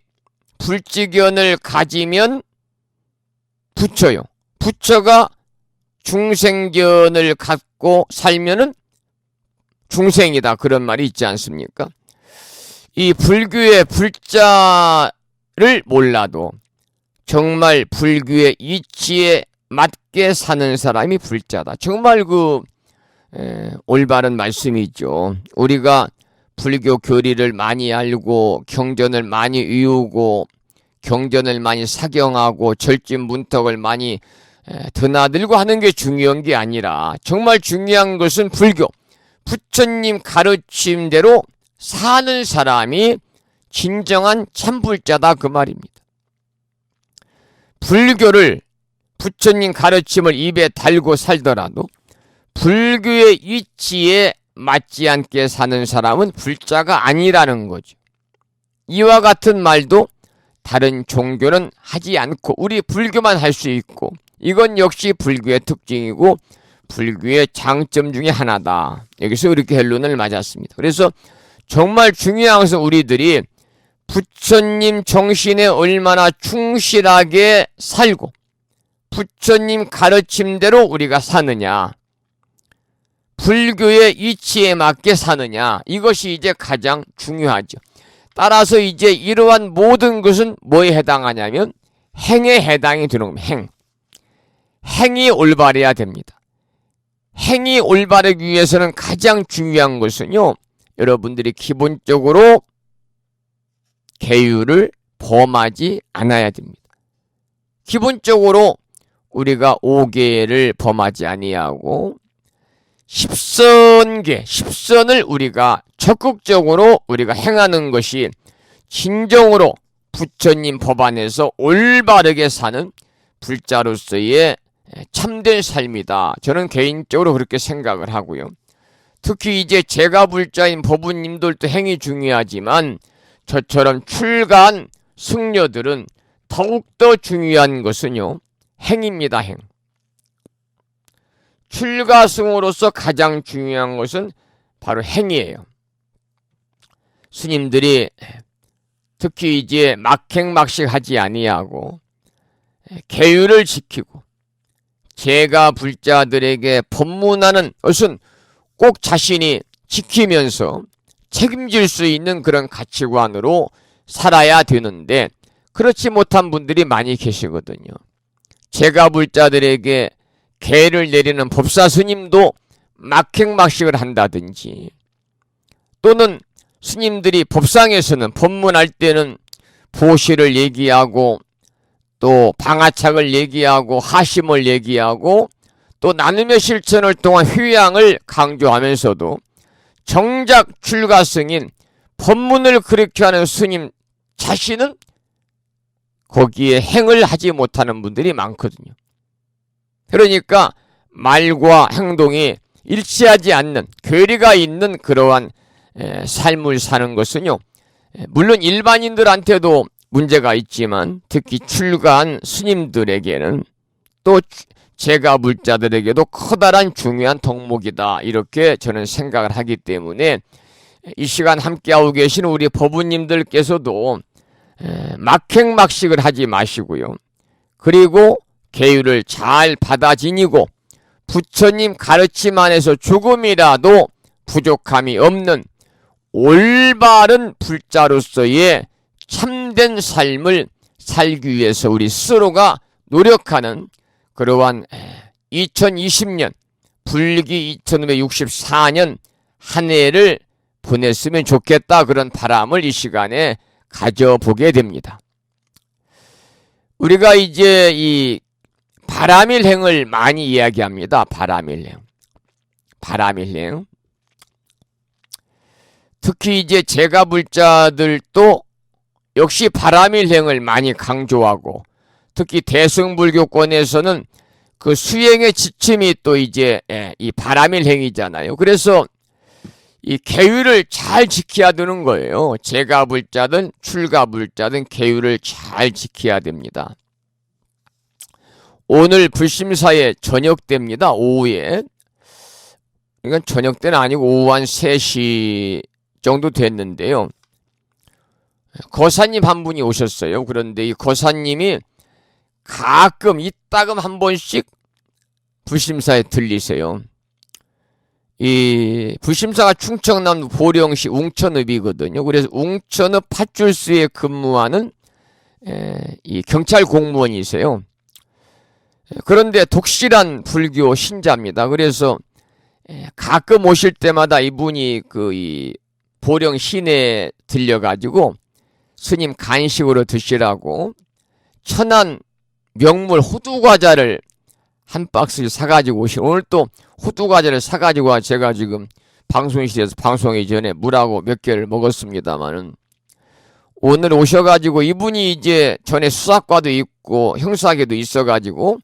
불지견을 가지면 부처요, 부처가 중생견을 갖고 살면은 중생이다 그런 말이 있지 않습니까? 이 불교의 불자를 몰라도 정말 불교의 이치에 맞게 사는 사람이 불자다. 정말 올바른 말씀이죠. 우리가 불교 교리를 많이 알고 경전을 많이 외우고 경전을 많이 사경하고 절진문턱을 많이 드나들고 하는 게 중요한 게 아니라, 정말 중요한 것은 불교, 부처님 가르침대로 사는 사람이 진정한 참불자다 그 말입니다. 불교를, 부처님 가르침을 입에 달고 살더라도 불교의 이치에 맞지 않게 사는 사람은 불자가 아니라는 거죠. 이와 같은 말도 다른 종교는 하지 않고 우리 불교만 할 수 있고, 이건 역시 불교의 특징이고 불교의 장점 중에 하나다. 여기서 이렇게 결론을 맞았습니다. 그래서 정말 중요한 것은 우리들이 부처님 정신에 얼마나 충실하게 살고 부처님 가르침대로 우리가 사느냐, 불교의 이치에 맞게 사느냐, 이것이 이제 가장 중요하죠. 따라서 이제 이러한 모든 것은 뭐에 해당하냐면 행에 해당이 되는 겁니다. 행이 올바르야 됩니다. 행이 올바르기 위해서는 가장 중요한 것은요, 여러분들이 기본적으로 계율을 범하지 않아야 됩니다. 기본적으로 우리가 5계를 범하지 아니하고 십선을 우리가 적극적으로 우리가 행하는 것이 진정으로 부처님 법안에서 올바르게 사는 불자로서의 참된 삶이다. 저는 개인적으로 그렇게 생각을 하고요. 특히 이제 제가 불자인 법우님들도 행이 중요하지만 저처럼 출가한 승려들은 더욱더 중요한 것은요, 행입니다. 행. 출가승으로서 가장 중요한 것은 바로 행이에요. 스님들이 특히 이제 막행막식하지 아니하고 계율을 지키고 제가 불자들에게 법문하는 것은 꼭 자신이 지키면서 책임질 수 있는 그런 가치관으로 살아야 되는데, 그렇지 못한 분들이 많이 계시거든요. 제가 불자들에게 계를 내리는 법사 스님도 막행막식을 한다든지, 또는 스님들이 법상에서는 법문할 때는 보시를 얘기하고 또 방아착을 얘기하고 하심을 얘기하고 또 나눔의 실천을 통한 휴양을 강조하면서도 정작 출가승인 법문을 그렇게 하는 스님 자신은 거기에 행을 하지 못하는 분들이 많거든요. 그러니까 말과 행동이 일치하지 않는, 괴리가 있는 그러한 삶을 사는 것은요, 물론 일반인들한테도 문제가 있지만 특히 출가한 스님들에게는 또 제가 불자들에게도 커다란 중요한 덕목이다, 이렇게 저는 생각을 하기 때문에 이 시간 함께하고 계신 우리 법우님들께서도 막행막식을 하지 마시고요. 그리고 계율을 잘 받아 지니고 부처님 가르침 안에서 조금이라도 부족함이 없는 올바른 불자로서의 참된 삶을 살기 위해서 우리 스스로가 노력하는 그러한 2020년 불기 2564년 한 해를 보냈으면 좋겠다, 그런 바람을 이 시간에 가져보게 됩니다. 우리가 이제 이 바람일행을 많이 이야기합니다. 바람일행. 특히 이제 제가불자들도 역시 바람일행을 많이 강조하고, 특히 대승불교권에서는 그 수행의 지침이 또 이제 이 바람일행이잖아요. 그래서 이 계율을 잘 지켜야 되는 거예요. 제가불자든 출가불자든 계율을 잘 지켜야 됩니다. 오늘 불심사에 저녁 때입니다. 오후에. 이건 저녁 때는 아니고 오후 한 3시 정도 됐는데요. 거사님 한 분이 오셨어요. 그런데 이 거사님이 가끔 이따금 한 번씩 불심사에 들리세요. 이 불심사가 충청남 보령시 웅천읍이거든요. 그래서 웅천읍 팥줄수에 근무하는 이 경찰 공무원이세요. 그런데 독실한 불교 신자입니다. 그래서 가끔 오실 때마다 이분이 이 보령 시내에 들려가지고 스님 간식으로 드시라고 천안 명물 호두과자를 한 박스 사가지고 오신, 오늘 또 호두과자를 사가지고 제가 지금 방송실에서 방송하기 전에 물하고 몇 개를 먹었습니다만은, 오늘 오셔가지고 이분이 이제 전에 수사과도 있고 형사계도 있어가지고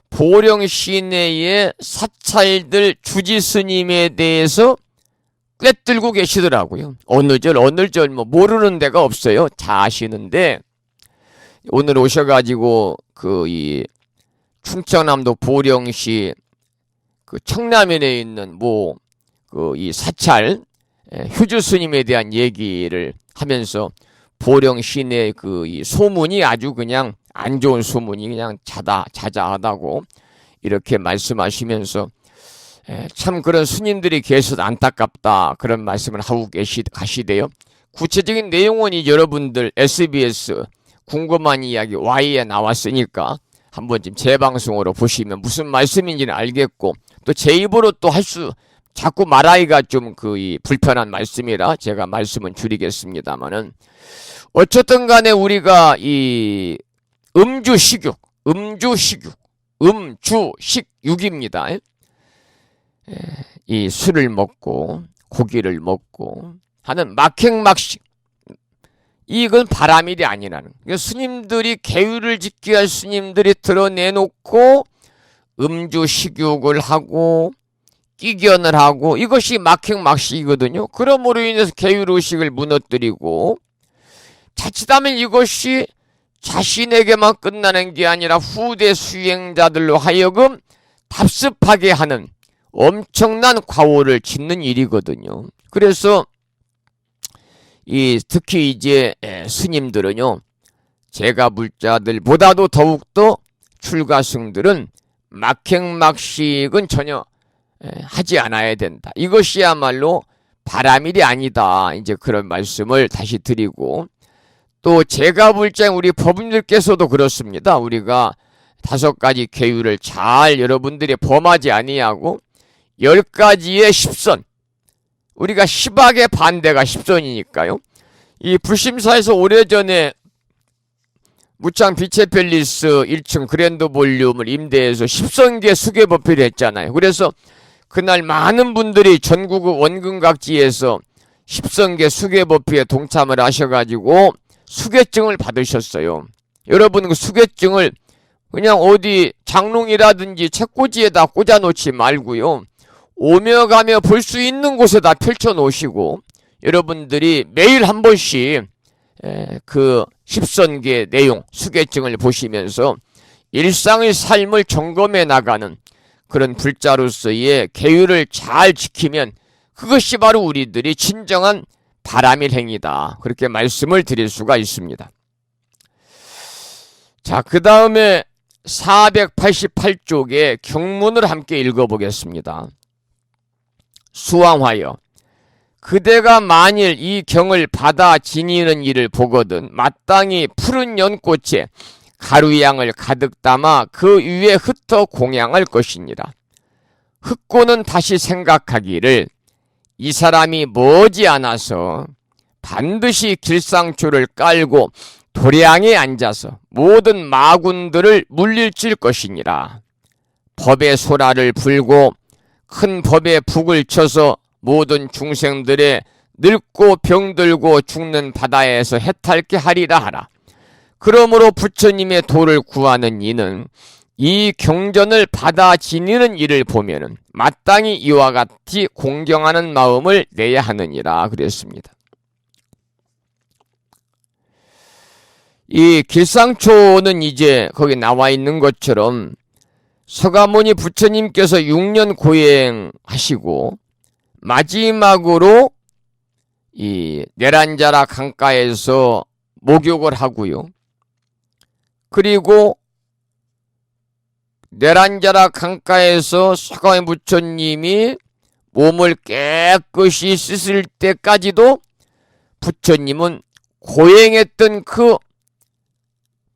보령 시내의 사찰들 주지 스님에 대해서 꿰뚫고 계시더라고요. 어느 절 뭐 모르는 데가 없어요. 다 아시는데, 오늘 오셔가지고 이 충청남도 보령시 그 청남면에 있는 이 사찰 휴주 스님에 대한 얘기를 하면서 보령 시내 이 소문이 아주 그냥 안 좋은 소문이 그냥 자자하다고 이렇게 말씀하시면서 참 그런 스님들이 계셔서 안타깝다, 그런 말씀을 하고 가시대요. 구체적인 내용은 이 여러분들 SBS 궁금한 이야기 Y에 나왔으니까 한번 지금 재방송으로 보시면 무슨 말씀인지는 알겠고, 또 제 입으로 또 자꾸 말하기가 좀 이 불편한 말씀이라 제가 말씀은 줄이겠습니다만은, 어쨌든 간에 우리가 이 음주식육입니다. 이 술을 먹고 고기를 먹고 하는 막행막식, 이건 바람일이 아니라는. 그러니까 스님들이 계율을 지켜야 할 스님들이 드러내놓고 음주식육을 하고 끼견을 하고, 이것이 막행막식이거든요. 그러므로 인해서 계율의식을 무너뜨리고, 자칫하면 이것이 자신에게만 끝나는 게 아니라 후대 수행자들로 하여금 답습하게 하는 엄청난 과오를 짓는 일이거든요. 그래서 특히 이제 스님들은요, 제가불자들보다도 더욱더 출가승들은 막행막식은 전혀 하지 않아야 된다. 이것이야말로 바람일이 아니다. 이제 그런 말씀을 다시 드리고, 또 제가불자 우리 법인들께서도 그렇습니다. 우리가 5가지 계율을 잘 여러분들이 범하지 아니하고 10가지의 십선, 우리가 시박의 반대가 십선이니까요. 이 불심사에서 오래전에 무창 빛의 팰리스 1층 그랜드 볼륨을 임대해서 십선계 수계법회를 했잖아요. 그래서 그날 많은 분들이 전국 원근각지에서 십선계 수계법회에 동참을 하셔가지고 수계증을 받으셨어요. 여러분, 그 수계증을 그냥 어디 장롱이라든지 책꽂이에다 꽂아놓지 말고요, 오며 가며 볼 수 있는 곳에다 펼쳐놓으시고, 여러분들이 매일 한 번씩 그 십선계 내용 수계증을 보시면서 일상의 삶을 점검해 나가는 그런 불자로서의 계율을 잘 지키면 그것이 바로 우리들이 진정한 바람일행이다. 그렇게 말씀을 드릴 수가 있습니다. 자, 그 다음에 488쪽에 경문을 함께 읽어보겠습니다. 수왕하여 그대가 만일 이 경을 받아 지니는 일을 보거든 마땅히 푸른 연꽃에 가루양을 가득 담아 그 위에 흩어 공양할 것이니라. 흑고는 다시 생각하기를 이 사람이 머지않아서 반드시 길상초를 깔고 도량에 앉아서 모든 마군들을 물릴칠 것이니라. 법의 소라를 불고 큰 법의 북을 쳐서 모든 중생들의 늙고 병들고 죽는 바다에서 해탈케 하리라 하라. 그러므로 부처님의 도를 구하는 이는 이 경전을 받아 지니는 일을 보면은 마땅히 이와 같이 공경하는 마음을 내야 하느니라 그랬습니다. 이 길상초는 이제 거기 나와 있는 것처럼 서가모니 부처님께서 6년 고행하시고 마지막으로 이 내란자라 강가에서 목욕을 하고요. 그리고 내란자라 강가에서 서가모니 부처님이 몸을 깨끗이 씻을 때까지도 부처님은 고행했던 그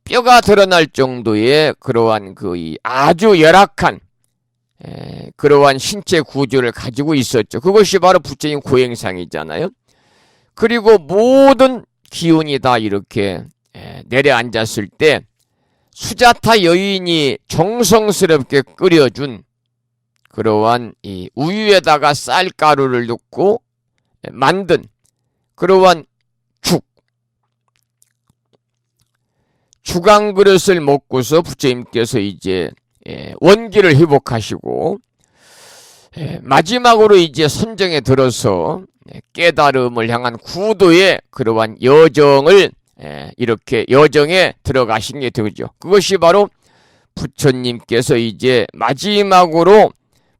뼈가 드러날 정도의 그러한 아주 열악한 그러한 신체 구조를 가지고 있었죠. 그것이 바로 부처님 고행상이잖아요. 그리고 모든 기운이 다 이렇게 내려앉았을 때 수자타 여인이 정성스럽게 끓여준 그러한 이 우유에다가 쌀가루를 넣고 만든 그러한 죽 한 그릇을 먹고서 부처님께서 이제 원기를 회복하시고 마지막으로 이제 선정에 들어서 깨달음을 향한 구도의 그러한 여정을 이렇게 여정에 들어가신 게 되죠. 그것이 바로 부처님께서 이제 마지막으로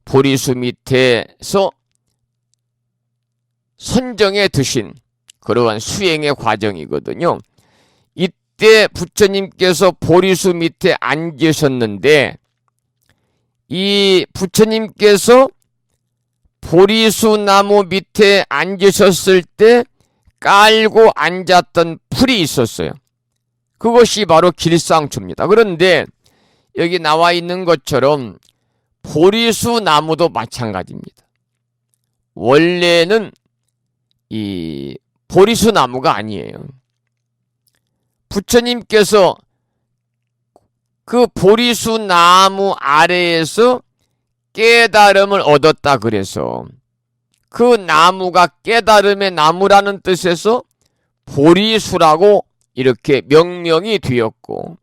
보리수 밑에서 선정에 드신 그러한 수행의 과정이거든요. 이때 부처님께서 보리수 밑에 앉으셨는데 이 부처님께서 보리수 나무 밑에 앉으셨을 때 깔고 앉았던 풀이 있었어요. 그것이 바로 길상초입니다. 그런데 여기 나와 있는 것처럼 보리수 나무도 마찬가지입니다. 원래는 이 보리수 나무가 아니에요. 부처님께서 그 보리수 나무 아래에서 깨달음을 얻었다 그래서 그 나무가 깨달음의 나무라는 뜻에서 보리수라고 이렇게 명명이 되었고,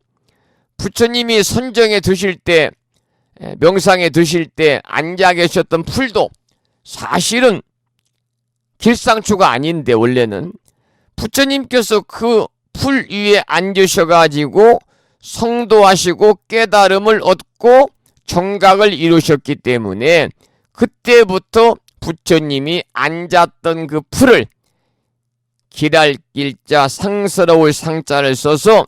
부처님이 선정에 드실 때 명상에 드실 때 앉아 계셨던 풀도 사실은 길상초가 아닌데 원래는 부처님께서 그 풀 위에 앉으셔가지고 성도하시고 깨달음을 얻고 정각을 이루셨기 때문에 그때부터 부처님이 앉았던 그 풀을 길할 길자 상스러울 상자를 써서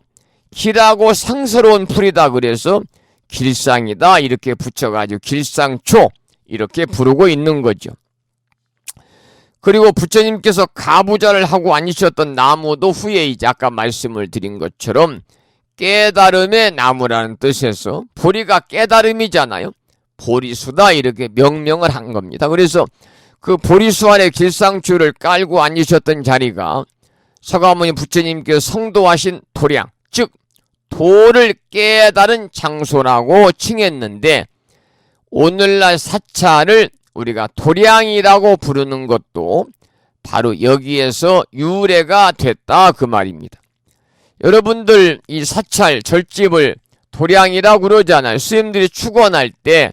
길하고 상스러운 풀이다 그래서 길상이다 이렇게 붙여가지고 길상초 이렇게 부르고 있는 거죠. 그리고 부처님께서 가부좌를 하고 앉으셨던 나무도 후에 이제 아까 말씀을 드린 것처럼 깨달음의 나무라는 뜻에서 보리가 깨달음이잖아요. 보리수다 이렇게 명명을 한 겁니다. 그래서 그 보리수 아래 길상초를 깔고 앉으셨던 자리가 서가모니 부처님께서 성도하신 도량, 즉 도를 깨달은 장소라고 칭했는데 오늘날 사찰을 우리가 도량이라고 부르는 것도 바로 여기에서 유래가 됐다 그 말입니다. 여러분들 이 사찰 절집을 도량이라고 그러잖아요. 스님들이 축원할 때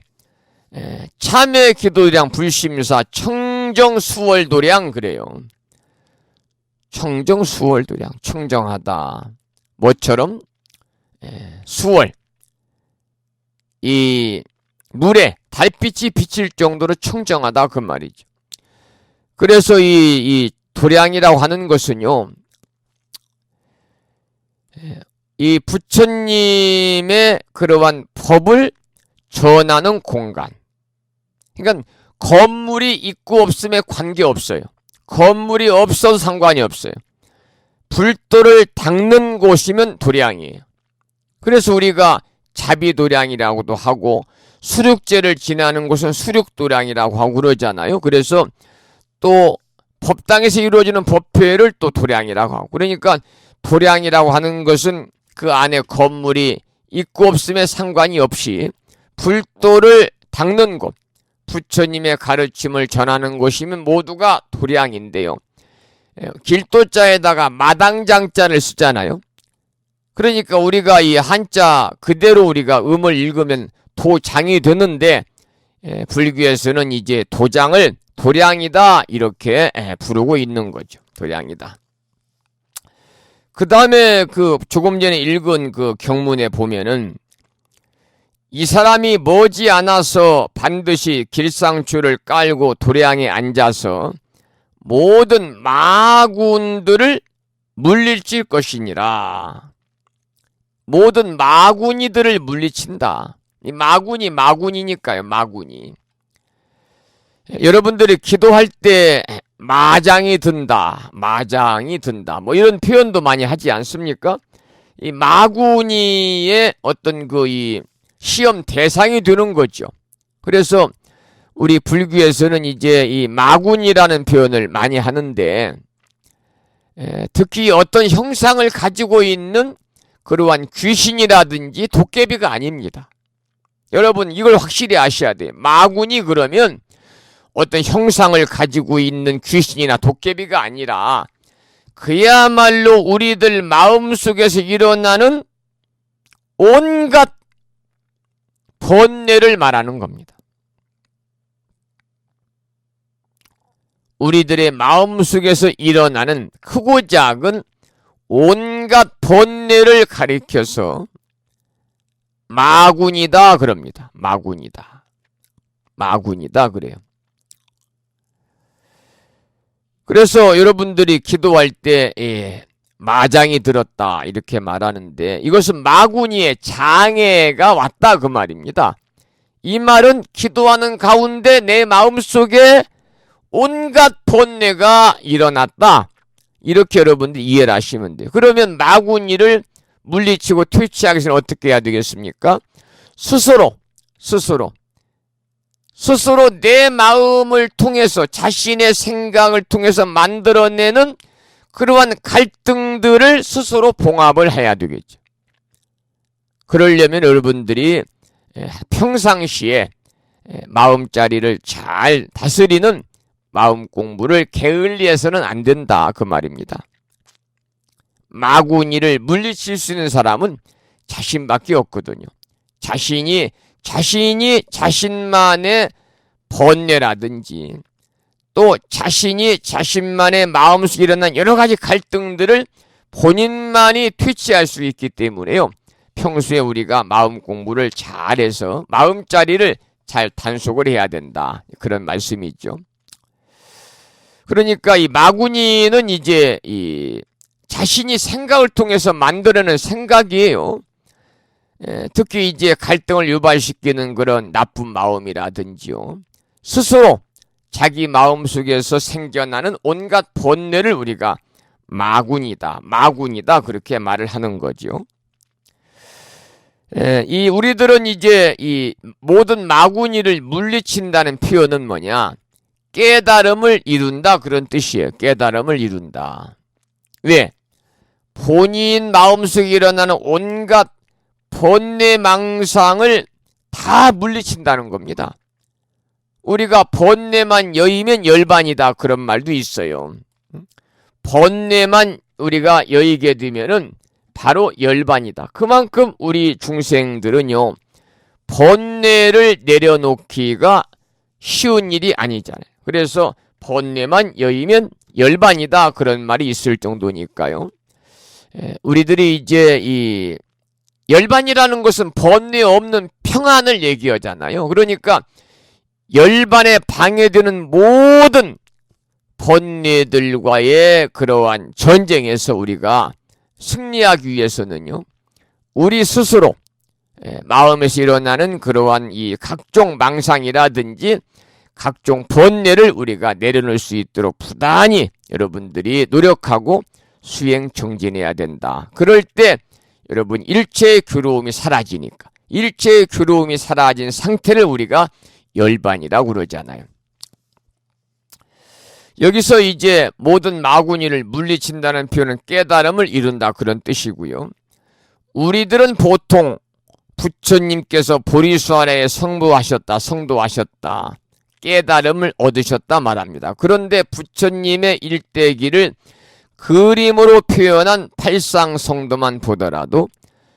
참회 기도량 불심사 청정수월도량 그래요. 청정수월도량 청정하다. 뭐처럼 수월 이 물에 달빛이 비칠 정도로 청정하다 그 말이죠. 그래서 이 도량이라고 하는 것은요, 이 부처님의 그러한 법을 전하는 공간. 그러니까 건물이 있고 없음에 관계없어요. 건물이 없어도 상관이 없어요. 불도를 닦는 곳이면 도량이에요. 그래서 우리가 자비도량이라고도 하고 수륙제를 지나는 곳은 수륙도량이라고 하고 그러잖아요. 그래서 또 법당에서 이루어지는 법회를 또 도량이라고 하고, 그러니까 도량이라고 하는 것은 그 안에 건물이 있고 없음에 상관이 없이 불도를 닦는 곳, 부처님의 가르침을 전하는 곳이면 모두가 도량인데요. 길도자에다가 마당장자를 쓰잖아요. 그러니까 우리가 이 한자 그대로 우리가 음을 읽으면 도장이 되는데, 불교에서는 이제 도장을 도량이다 이렇게 부르고 있는 거죠. 도량이다. 그 다음에 그 조금 전에 읽은 그 경문에 보면은 이 사람이 머지않아서 반드시 길상추를 깔고 도량에 앉아서 모든 마군들을 물리칠 것이니라. 모든 마군이들을 물리친다. 이 마군이니까요. 마군이. 여러분들이 기도할 때 마장이 든다. 뭐 이런 표현도 많이 하지 않습니까? 이 마군이의 어떤 그 이 시험 대상이 되는 거죠. 그래서 우리 불교에서는 이제 이 마군이라는 표현을 많이 하는데, 특히 어떤 형상을 가지고 있는 그러한 귀신이라든지 도깨비가 아닙니다. 여러분 이걸 확실히 아셔야 돼요. 마군이 그러면 어떤 형상을 가지고 있는 귀신이나 도깨비가 아니라 그야말로 우리들 마음속에서 일어나는 온갖 번뇌를 말하는 겁니다. 우리들의 마음속에서 일어나는 크고 작은 온갖 번뇌를 가리켜서 마군이다 그럽니다. 마군이다 그래요. 그래서 여러분들이 기도할 때 마장이 들었다 이렇게 말하는데, 이것은 마군이의 장애가 왔다 그 말입니다. 이 말은 기도하는 가운데 내 마음속에 온갖 번뇌가 일어났다 이렇게 여러분들이 이해를 하시면 돼요. 그러면 마군이를 물리치고 퇴치하기 위해서는 어떻게 해야 되겠습니까? 스스로 내 마음을 통해서 자신의 생각을 통해서 만들어내는 그러한 갈등들을 스스로 봉합을 해야 되겠죠. 그러려면 여러분들이 평상시에 마음자리를 잘 다스리는 마음 공부를 게을리해서는 안 된다 그 말입니다. 마구니를 물리칠 수 있는 사람은 자신밖에 없거든요. 자신이 자신만의 번뇌라든지 또 자신이 자신만의 마음속에 일어난 여러 가지 갈등들을 본인만이 퇴치할 수 있기 때문에요. 평소에 우리가 마음 공부를 잘해서 마음자리를 잘 단속을 해야 된다. 그런 말씀이죠. 그러니까 이 마구니는 이제 이 자신이 생각을 통해서 만들어낸 생각이에요. 특히 이제 갈등을 유발시키는 그런 나쁜 마음이라든지요. 스스로 자기 마음속에서 생겨나는 온갖 번뇌를 우리가 마군이다 그렇게 말을 하는 거죠. 이 우리들은 이제 이 모든 마구니를 물리친다는 표현은 뭐냐? 깨달음을 이룬다 그런 뜻이에요. 깨달음을 이룬다. 왜? 본인 마음속에 일어나는 온갖 번뇌 망상을 다 물리친다는 겁니다. 우리가 번뇌만 여의면 열반이다 그런 말도 있어요. 번뇌만 우리가 여의게 되면은 바로 열반이다. 그만큼 우리 중생들은요, 번뇌를 내려놓기가 쉬운 일이 아니잖아요. 그래서 번뇌만 여의면 열반이다 그런 말이 있을 정도니까요. 우리들이 이제 이 열반이라는 것은 번뇌 없는 평안을 얘기하잖아요. 그러니까 열반에 방해되는 모든 번뇌들과의 그러한 전쟁에서 우리가 승리하기 위해서는요, 우리 스스로 마음에서 일어나는 그러한 이 각종 망상이라든지 각종 번뇌를 우리가 내려놓을 수 있도록 부단히 여러분들이 노력하고 수행 정진해야 된다. 그럴 때 여러분 일체의 괴로움이 사라지니까, 일체의 괴로움이 사라진 상태를 우리가 열반이라고 그러잖아요. 여기서 이제 모든 마구니를 물리친다는 표현은 깨달음을 이룬다 그런 뜻이고요. 우리들은 보통 부처님께서 보리수 아래에 성도하셨다, 깨달음을 얻으셨다 말합니다. 그런데 부처님의 일대기를 그림으로 표현한 팔상성도만 보더라도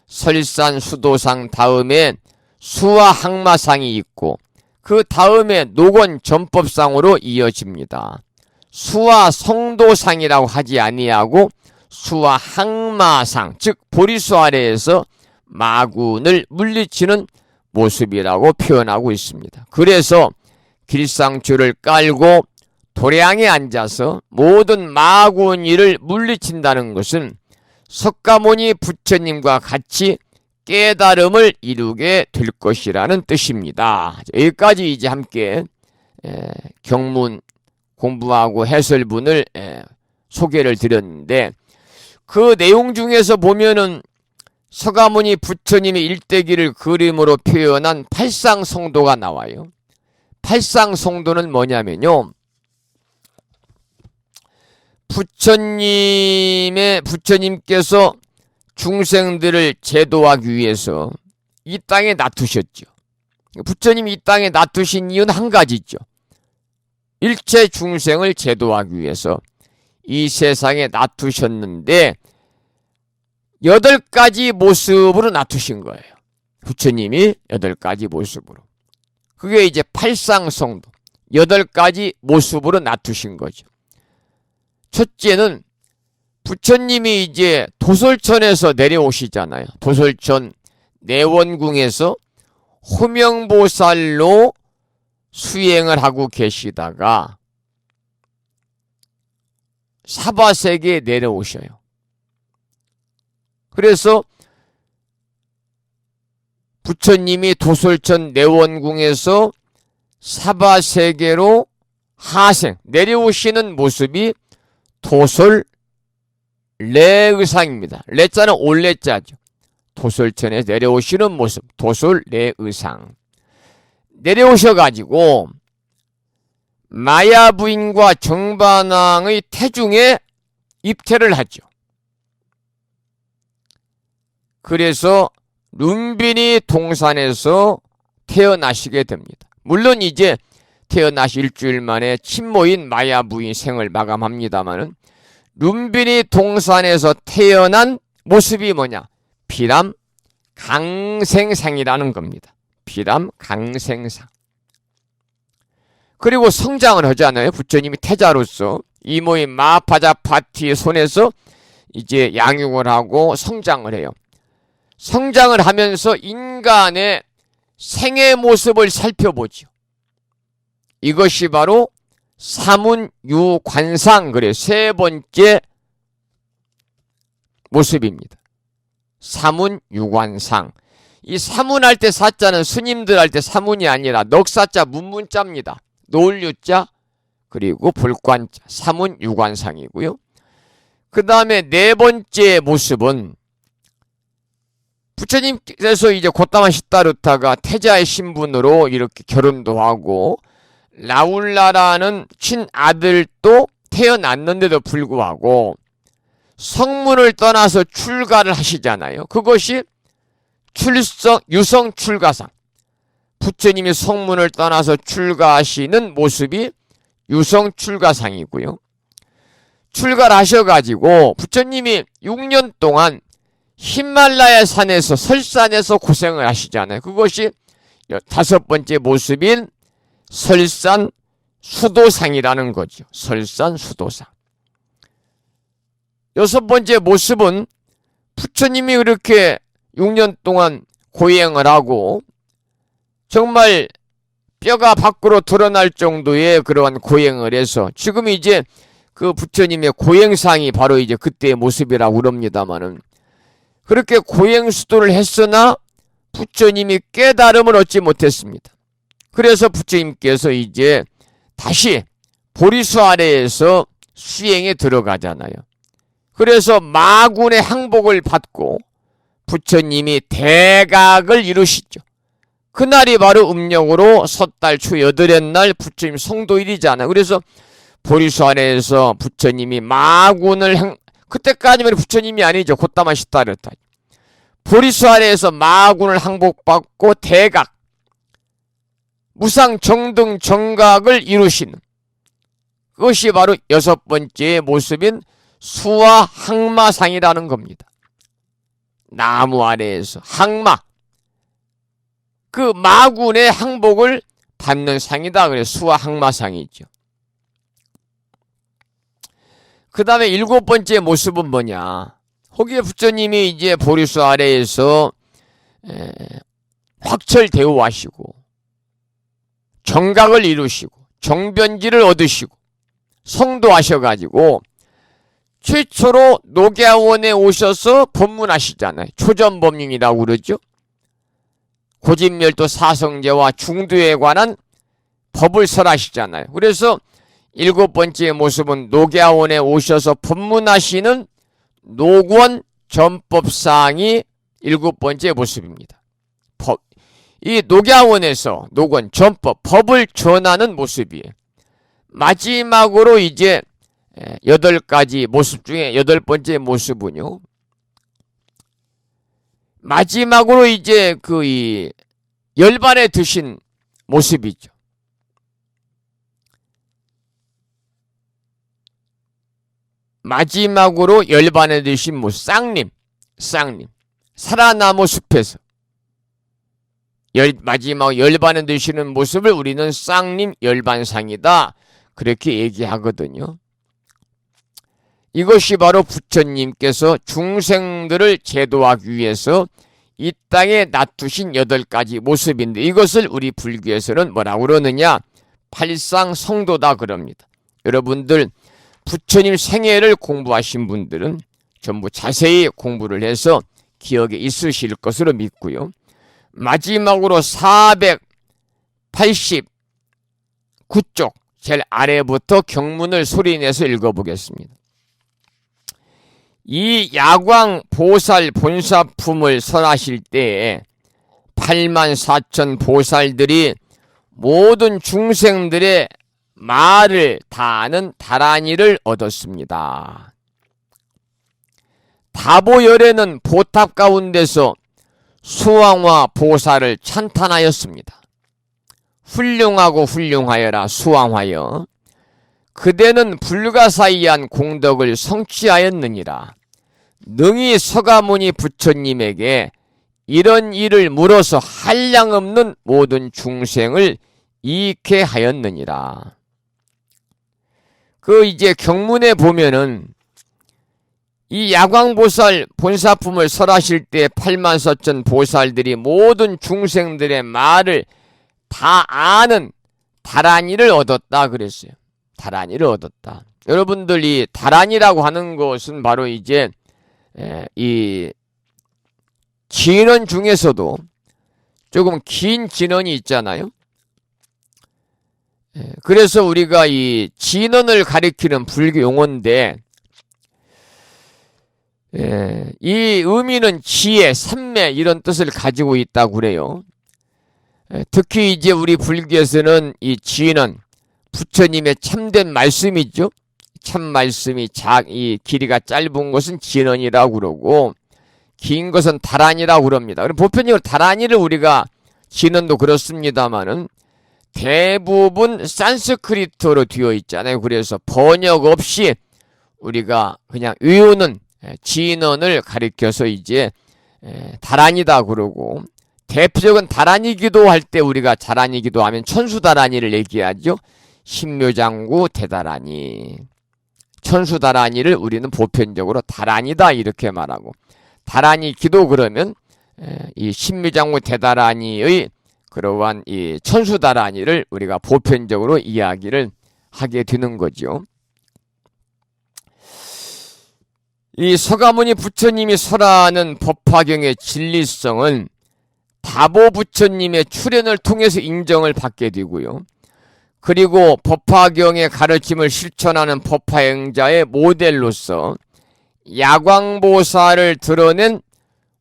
설산, 수도상 다음에 수와 항마상이 있고 그 다음에 녹원 전법상으로 이어집니다. 수와 성도상이라고 하지 아니하고 수와 항마상, 즉 보리수 아래에서 마군을 물리치는 모습이라고 표현하고 있습니다. 그래서 길상줄을 깔고 도량에 앉아서 모든 마구니를 물리친다는 것은 석가모니 부처님과 같이 깨달음을 이루게 될 것이라는 뜻입니다. 여기까지 이제 함께 경문 공부하고 해설문을 소개를 드렸는데, 그 내용 중에서 보면은 석가모니 부처님의 일대기를 그림으로 표현한 팔상성도가 나와요. 팔상성도는 뭐냐면요, 부처님께서 중생들을 제도하기 위해서 이 땅에 놔두셨죠. 부처님이 이 땅에 놔두신 이유는 한 가지죠. 일체 중생을 제도하기 위해서 이 세상에 놔두셨는데 8가지 모습으로 놔두신 거예요. 부처님이 8가지 모습으로. 그게 이제 팔상성도, 8가지 모습으로 놔두신 거죠. 첫째는 부처님이 이제 도솔천에서 내려오시잖아요. 도솔천 내원궁에서 호명보살로 수행을 하고 계시다가 사바세계에 내려오셔요. 그래서 부처님이 도솔천 내원궁에서 사바세계로 하생, 내려오시는 모습이 도솔 레의상입니다. 레자는 올레자죠. 도솔천에 내려오시는 모습, 도솔 레의상. 내려오셔가지고 마야부인과 정반왕의 태중에 입퇴를 하죠. 그래서 룸비니 동산에서 태어나시게 됩니다. 물론 이제 태어나시 일주일 만에 친모인 마야부인 생을 마감합니다마는 룸비니 동산에서 태어난 모습이 뭐냐? 비람 강생상이라는 겁니다. 비람 강생상. 그리고 성장을 하잖아요. 부처님이 태자로서 이모인 마파자파티의 손에서 이제 양육을 하고 성장을 해요. 성장을 하면서 인간의 생의 모습을 살펴보죠. 이것이 바로 사문유관상, 그래 세 번째 모습입니다. 사문유관상. 이 사문할 때 사자는 스님들 할 때 사문이 아니라 넉사자 문문자입니다. 노을유자 그리고 볼관자, 사문유관상이고요. 그 다음에 네 번째 모습은 부처님께서 이제 고타마 시타르타가 태자의 신분으로 이렇게 결혼도 하고 라울라라는 친아들도 태어났는데도 불구하고 성문을 떠나서 출가를 하시잖아요. 그것이 유성 출가상. 부처님이 성문을 떠나서 출가하시는 모습이 유성 출가상이고요. 출가를 하셔가지고 부처님이 6년 동안 히말라야 산에서 설산에서 고생을 하시잖아요. 그것이 5번째 모습인 설산 수도상이라는 거죠. 설산 수도상. 6번째 모습은 부처님이 그렇게 6년 동안 고행을 하고 정말 뼈가 밖으로 드러날 정도의 그러한 고행을 해서 지금 이제 그 부처님의 고행상이 바로 이제 그때의 모습이라고 그럽니다마는 그렇게 고행수도를 했으나 부처님이 깨달음을 얻지 못했습니다. 그래서 부처님께서 이제 다시 보리수 아래에서 수행에 들어가잖아요. 그래서 마군의 항복을 받고 부처님이 대각을 이루시죠. 그날이 바로 음력으로 섣달 초 8의 날 부처님 성도일이잖아요. 그래서 보리수 아래에서 부처님이 마군을 그때까지는 부처님이 아니죠. 곧다마시다 그랬다. 보리수 아래에서 마군을 항복받고 대각 무상 정등 정각을 이루시는 그것이 바로 6번째의 모습인 수화 항마상이라는 겁니다. 나무 아래에서 항마 그 마군의 항복을 받는 상이다. 그래서 수화 항마상이죠. 그 다음에 7번째 모습은 뭐냐? 호기의 부처님이 이제 보리수 아래에서 확철대오하시고 정각을 이루시고 정변지를 얻으시고 성도하셔가지고 최초로 녹야원에 오셔서 법문하시잖아요. 초전법륜이라고 그러죠. 고진멸도 사성제와 중도에 관한 법을 설하시잖아요. 그래서 7번째 모습은 녹야원에 오셔서 법문하시는 녹원 전법상이 7번째 모습입니다. 이 녹야원에서 녹원 전법 법을 전하는 모습이에요. 마지막으로 이제 8가지 모습 중에 8번째 모습은요. 마지막으로 이제 이 열반에 드신 모습이죠. 마지막으로 열반에 드신 모습 쌍님 사라나무 숲에서 마지막 열반에 드시는 모습을 우리는 쌍님 열반상이다 그렇게 얘기하거든요. 이것이 바로 부처님께서 중생들을 제도하기 위해서 이 땅에 놔두신 8가지 모습인데 이것을 우리 불교에서는 뭐라고 그러느냐? 팔상성도다 그럽니다. 여러분들 부처님 생애를 공부하신 분들은 전부 자세히 공부를 해서 기억에 있으실 것으로 믿고요. 마지막으로 489쪽 제일 아래부터 경문을 소리내서 읽어보겠습니다. 이 야광 보살 본사품을 설하실 때에 84,000 보살들이 모든 중생들의 말을 다하는 다란이를 얻었습니다. 다보열에는 보탑 가운데서 수왕화 보살을 찬탄하였습니다. 훌륭하고 훌륭하여라 수왕하여 그대는 불가사의한 공덕을 성취하였느니라. 능히 서가모니 부처님에게 이런 일을 물어서 한량없는 모든 중생을 이익해 하였느니라. 이제 경문에 보면은 이 야광보살 본사품을 설하실 때 84,000 보살들이 모든 중생들의 말을 다 아는 다란이를 얻었다 그랬어요. 다란이를 얻었다. 여러분들 이 다란이라고 하는 것은 바로 이제 이 진언 중에서도 조금 긴 진언이 있잖아요. 그래서 우리가 이 진언을 가리키는 불교 용어인데 이 의미는 지혜, 삼매 이런 뜻을 가지고 있다고 그래요. 특히 이제 우리 불교에서는 이 진언 부처님의 참된 말씀이죠. 참 말씀이 이 길이가 짧은 것은 진언이라고 그러고 긴 것은 다란이라고 그럽니다. 그럼 보편적으로 다란이를 우리가 진언도 그렇습니다만은 대부분 산스크리트어로 되어 있잖아요. 그래서 번역 없이 우리가 그냥 외우는 진언을 가리켜서 이제 다란이다 그러고 대표적인 다란이 기도할 때 우리가 다란이 기도하면 천수다란이를 얘기하죠. 신묘장구 대다란이 천수다란이를 우리는 보편적으로 다란이다 이렇게 말하고 다란이 기도 그러면 이 신묘장구 대다란이의 그러한 이 천수다란이를 우리가 보편적으로 이야기를 하게 되는 거죠. 이 서가모니 부처님이 설하는 법화경의 진리성은 다보 부처님의 출현을 통해서 인정을 받게 되고요. 그리고 법화경의 가르침을 실천하는 법화행자의 모델로서 야광보살을 드러낸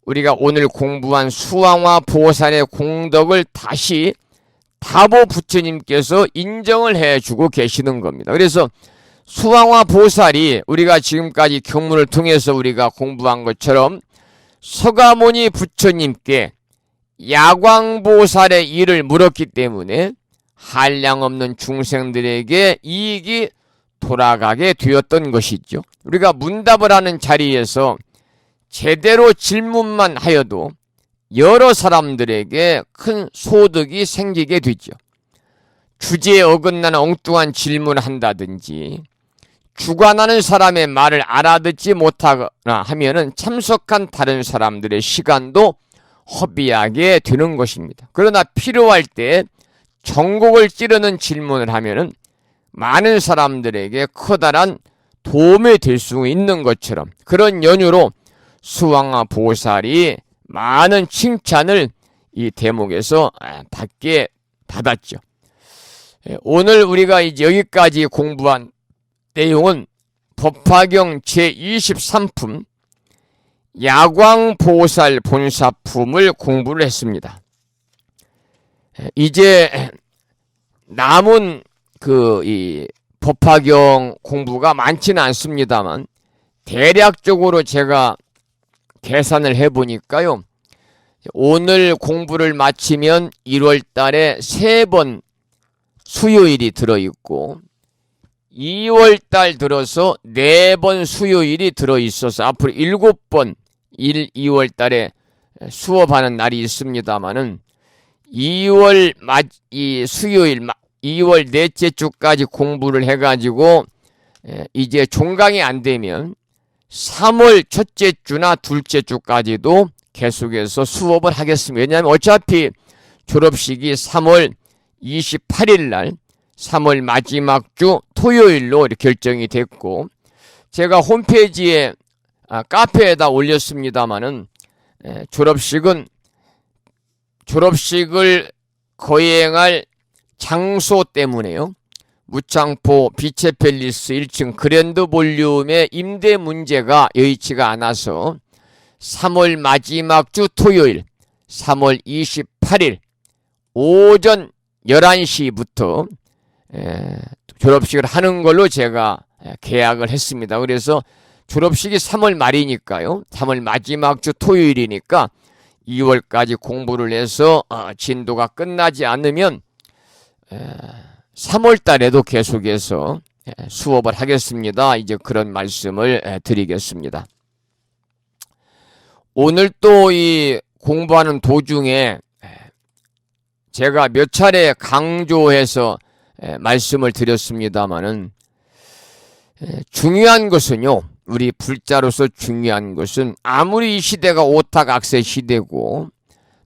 우리가 오늘 공부한 수왕화 보살의 공덕을 다시 다보 부처님께서 인정을 해주고 계시는 겁니다. 그래서 수왕화 보살이 우리가 지금까지 경문을 통해서 우리가 공부한 것처럼 서가모니 부처님께 야광보살의 일을 물었기 때문에 한량없는 중생들에게 이익이 돌아가게 되었던 것이죠. 우리가 문답을 하는 자리에서 제대로 질문만 하여도 여러 사람들에게 큰 소득이 생기게 되죠. 주제에 어긋나는 엉뚱한 질문을 한다든지 주관하는 사람의 말을 알아듣지 못하거나 하면은 참석한 다른 사람들의 시간도 허비하게 되는 것입니다. 그러나 필요할 때 전곡을 찌르는 질문을 하면은 많은 사람들에게 커다란 도움이 될 수 있는 것처럼 그런 연유로 수왕화 보살이 많은 칭찬을 이 대목에서 받게 받았죠. 오늘 우리가 이제 여기까지 공부한 내용은 법화경 제23품 야광보살 본사품을 공부를 했습니다. 이제 남은 이 법화경 공부가 많지는 않습니다만 대략적으로 제가 계산을 해보니까요. 오늘 공부를 마치면 1월 달에 3번 수요일이 들어있고 2월 달 들어서 4번 수요일이 들어있어서 앞으로 7번 1, 2월 달에 수업하는 날이 있습니다만은 2월 수요일 2월 넷째 주까지 공부를 해가지고 이제 종강이 안 되면 3월 첫째 주나 둘째 주까지도 계속해서 수업을 하겠습니다. 왜냐하면 어차피 졸업식이 3월 28일 날 3월 마지막 주 토요일로 결정이 됐고 제가 홈페이지에 카페에다 올렸습니다마는 졸업식을 거행할 장소 때문에요. 무창포 비체팰리스 1층 그랜드 볼륨의 임대 문제가 여의치가 않아서 3월 마지막 주 토요일 3월 28일 오전 11시부터 졸업식을 하는 걸로 제가 계약을 했습니다. 그래서 졸업식이 3월 말이니까요. 3월 마지막 주 토요일이니까 2월까지 공부를 해서 진도가 끝나지 않으면 3월 달에도 계속해서 수업을 하겠습니다. 이제 그런 말씀을 드리겠습니다. 오늘 또 이 공부하는 도중에 제가 몇 차례 강조해서 말씀을 드렸습니다마는 중요한 것은요. 우리 불자로서 중요한 것은 아무리 이 시대가 오탁악세 시대고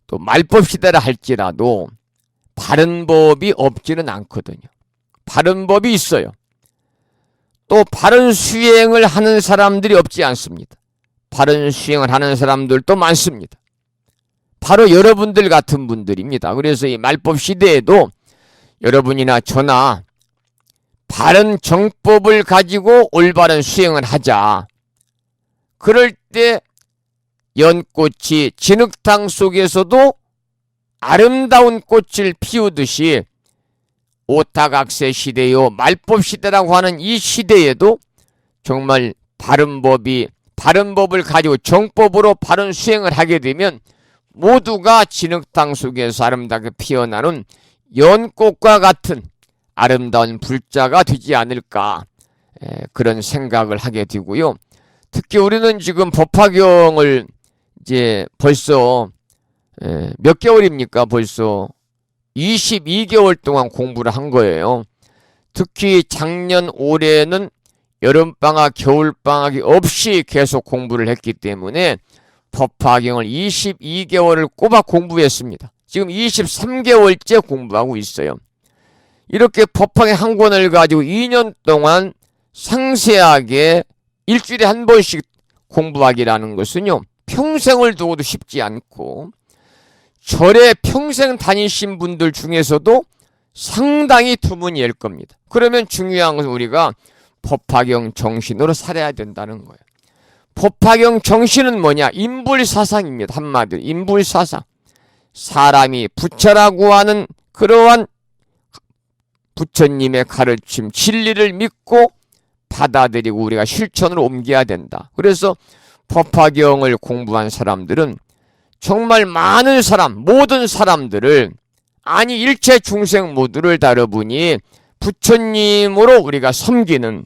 또 말법 시대라 할지라도 바른 법이 없지는 않거든요. 바른 법이 있어요. 또 바른 수행을 하는 사람들이 없지 않습니다. 바른 수행을 하는 사람들도 많습니다. 바로 여러분들 같은 분들입니다. 그래서 이 말법 시대에도 여러분이나 저나 바른 정법을 가지고 올바른 수행을 하자. 그럴 때 연꽃이 진흙탕 속에서도 아름다운 꽃을 피우듯이 오탁악세 시대요 말법 시대라고 하는 이 시대에도 정말 바른 법을 가지고 정법으로 바른 수행을 하게 되면 모두가 진흙탕 속에서 아름답게 피어나는 연꽃과 같은 아름다운 불자가 되지 않을까 그런 생각을 하게 되고요. 특히 우리는 지금 법화경을 이제 벌써 몇 개월입니까? 벌써 22개월 동안 공부를 한 거예요. 특히 작년 올해는 여름방학, 겨울방학이 없이 계속 공부를 했기 때문에 법화경을 22개월을 꼬박 공부했습니다. 지금 23개월째 공부하고 있어요. 이렇게 법화경 한 권을 가지고 2년 동안 상세하게 일주일에 한 번씩 공부하기라는 것은요, 평생을 두고도 쉽지 않고, 절에 평생 다니신 분들 중에서도 상당히 드문일 겁니다. 그러면 중요한 것은 우리가 법화경 정신으로 살아야 된다는 거예요. 법화경 정신은 뭐냐? 인불사상입니다. 한마디로 인불사상. 사람이 부처라고 하는 그러한 부처님의 가르침, 진리를 믿고 받아들이고 우리가 실천으로 옮겨야 된다. 그래서 법화경을 공부한 사람들은 정말 많은 사람, 모든 사람들을, 아니 일체 중생 모두를 다뤄보니 부처님으로 우리가 섬기는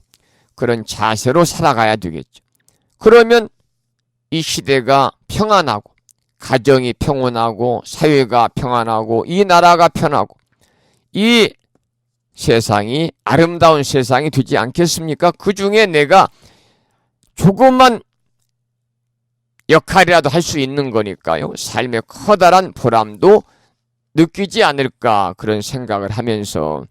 그런 자세로 살아가야 되겠죠. 그러면 이 시대가 평안하고, 가정이 평온하고, 사회가 평안하고, 이 나라가 편하고, 이 세상이 아름다운 세상이 되지 않겠습니까? 그 중에 내가 조금만 역할이라도 할 수 있는 거니까요. 삶의 커다란 보람도 느끼지 않을까, 그런 생각을 하면서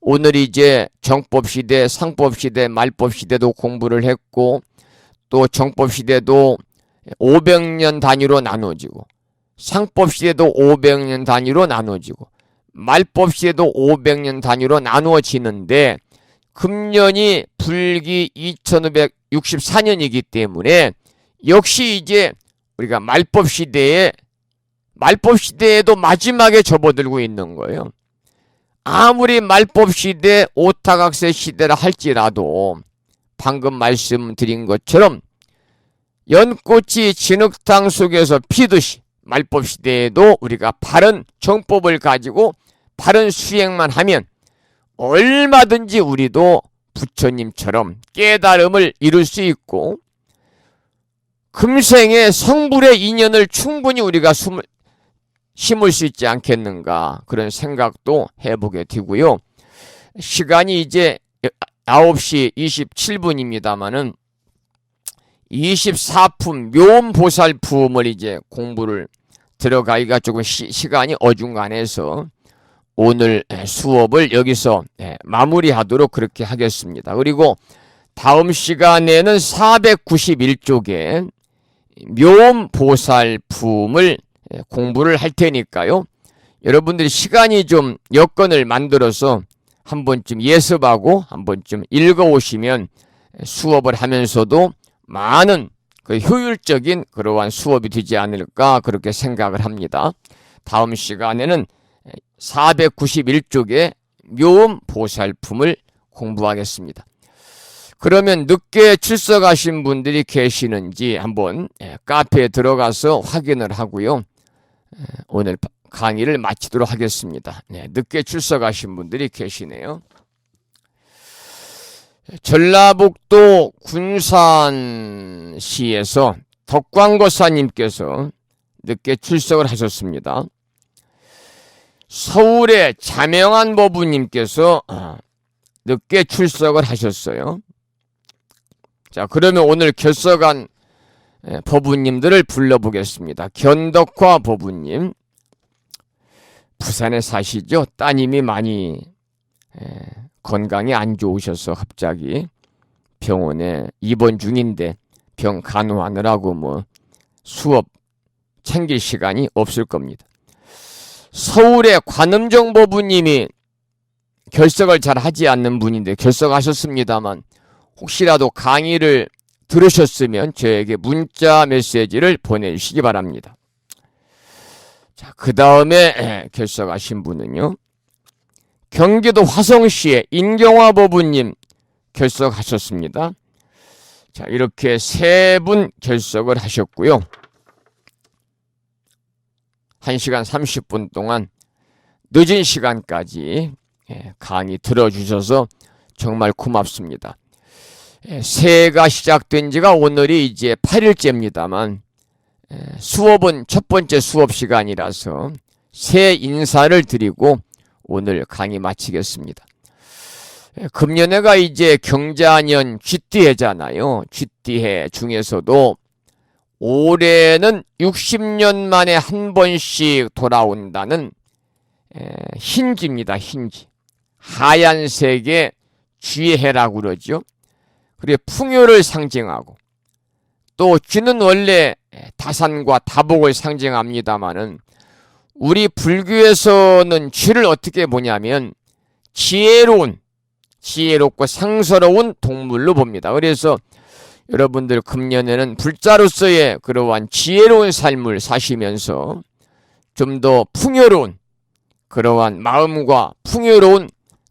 오늘 이제 정법시대, 상법시대, 말법시대도 공부를 했고, 또 정법시대도 500년 단위로 나눠지고, 상법시대도 500년 단위로 나눠지고, 말법시대도 500년 단위로 나누어지는데, 금년이 불기 2564년이기 때문에 역시 이제 우리가 말법시대에도 마지막에 접어들고 있는 거예요. 아무리 말법시대, 오타각세 시대라 할지라도 방금 말씀드린 것처럼 연꽃이 진흙탕 속에서 피듯이 말법시대에도 우리가 바른 정법을 가지고 바른 수행만 하면 얼마든지 우리도 부처님처럼 깨달음을 이룰 수 있고, 금생의 성불의 인연을 충분히 우리가 심을 수 있지 않겠는가, 그런 생각도 해보게 되고요. 시간이 이제 9시 27분입니다마는 24품 묘음보살품을 이제 공부를 들어가기가 조금 시간이 어중간해서 오늘 수업을 여기서 마무리하도록 그렇게 하겠습니다. 그리고 다음 시간에는 491쪽에 묘음보살품을 공부를 할 테니까요. 여러분들이 시간이 좀 여건을 만들어서 한 번쯤 예습하고 한 번쯤 읽어오시면 수업을 하면서도 많은 그 효율적인 그러한 수업이 되지 않을까, 그렇게 생각을 합니다. 다음 시간에는 491쪽의 묘음보살품을 공부하겠습니다. 그러면 늦게 출석하신 분들이 계시는지 한번 카페에 들어가서 확인을 하고요. 오늘 강의를 마치도록 하겠습니다. 늦게 출석하신 분들이 계시네요. 전라북도 군산시에서 덕광거사님께서 늦게 출석을 하셨습니다. 서울의 자명한 법부님께서 늦게 출석을 하셨어요. 자, 그러면 오늘 결석한 법부님들을 불러보겠습니다. 견덕화 법부님, 부산에 사시죠? 따님이 많이 건강이 안 좋으셔서 갑자기 병원에 입원 중인데 병 간호하느라고 뭐 수업 챙길 시간이 없을 겁니다. 서울의 관음정 법부님이 결석을 잘 하지 않는 분인데 결석하셨습니다만 혹시라도 강의를 들으셨으면 저에게 문자 메시지를 보내주시기 바랍니다. 자, 그 다음에 결석하신 분은요, 경기도 화성시의 인경화 법부님 결석하셨습니다. 자, 이렇게 세 분 결석을 하셨고요. 1시간 30분 동안 늦은 시간까지 강의 들어주셔서 정말 고맙습니다. 새해가 시작된 지가 오늘이 이제 8일째입니다만 수업은 첫 번째 수업 시간이라서 새해 인사를 드리고 오늘 강의 마치겠습니다. 금년해가 이제 경자년 쥐띠해잖아요. 쥐띠해 중에서도 올해는 60년 만에 한 번씩 돌아온다는 흰지입니다. 흰지. 하얀색의 쥐해라고 그러죠. 그리고 풍요를 상징하고, 또 쥐는 원래 다산과 다복을 상징합니다마는 우리 불교에서는 쥐를 어떻게 보냐면 지혜롭고 상서로운 동물로 봅니다. 그래서 여러분들 금년에는 불자로서의 그러한 지혜로운 삶을 사시면서 좀 더 풍요로운 그러한 마음과 풍요로운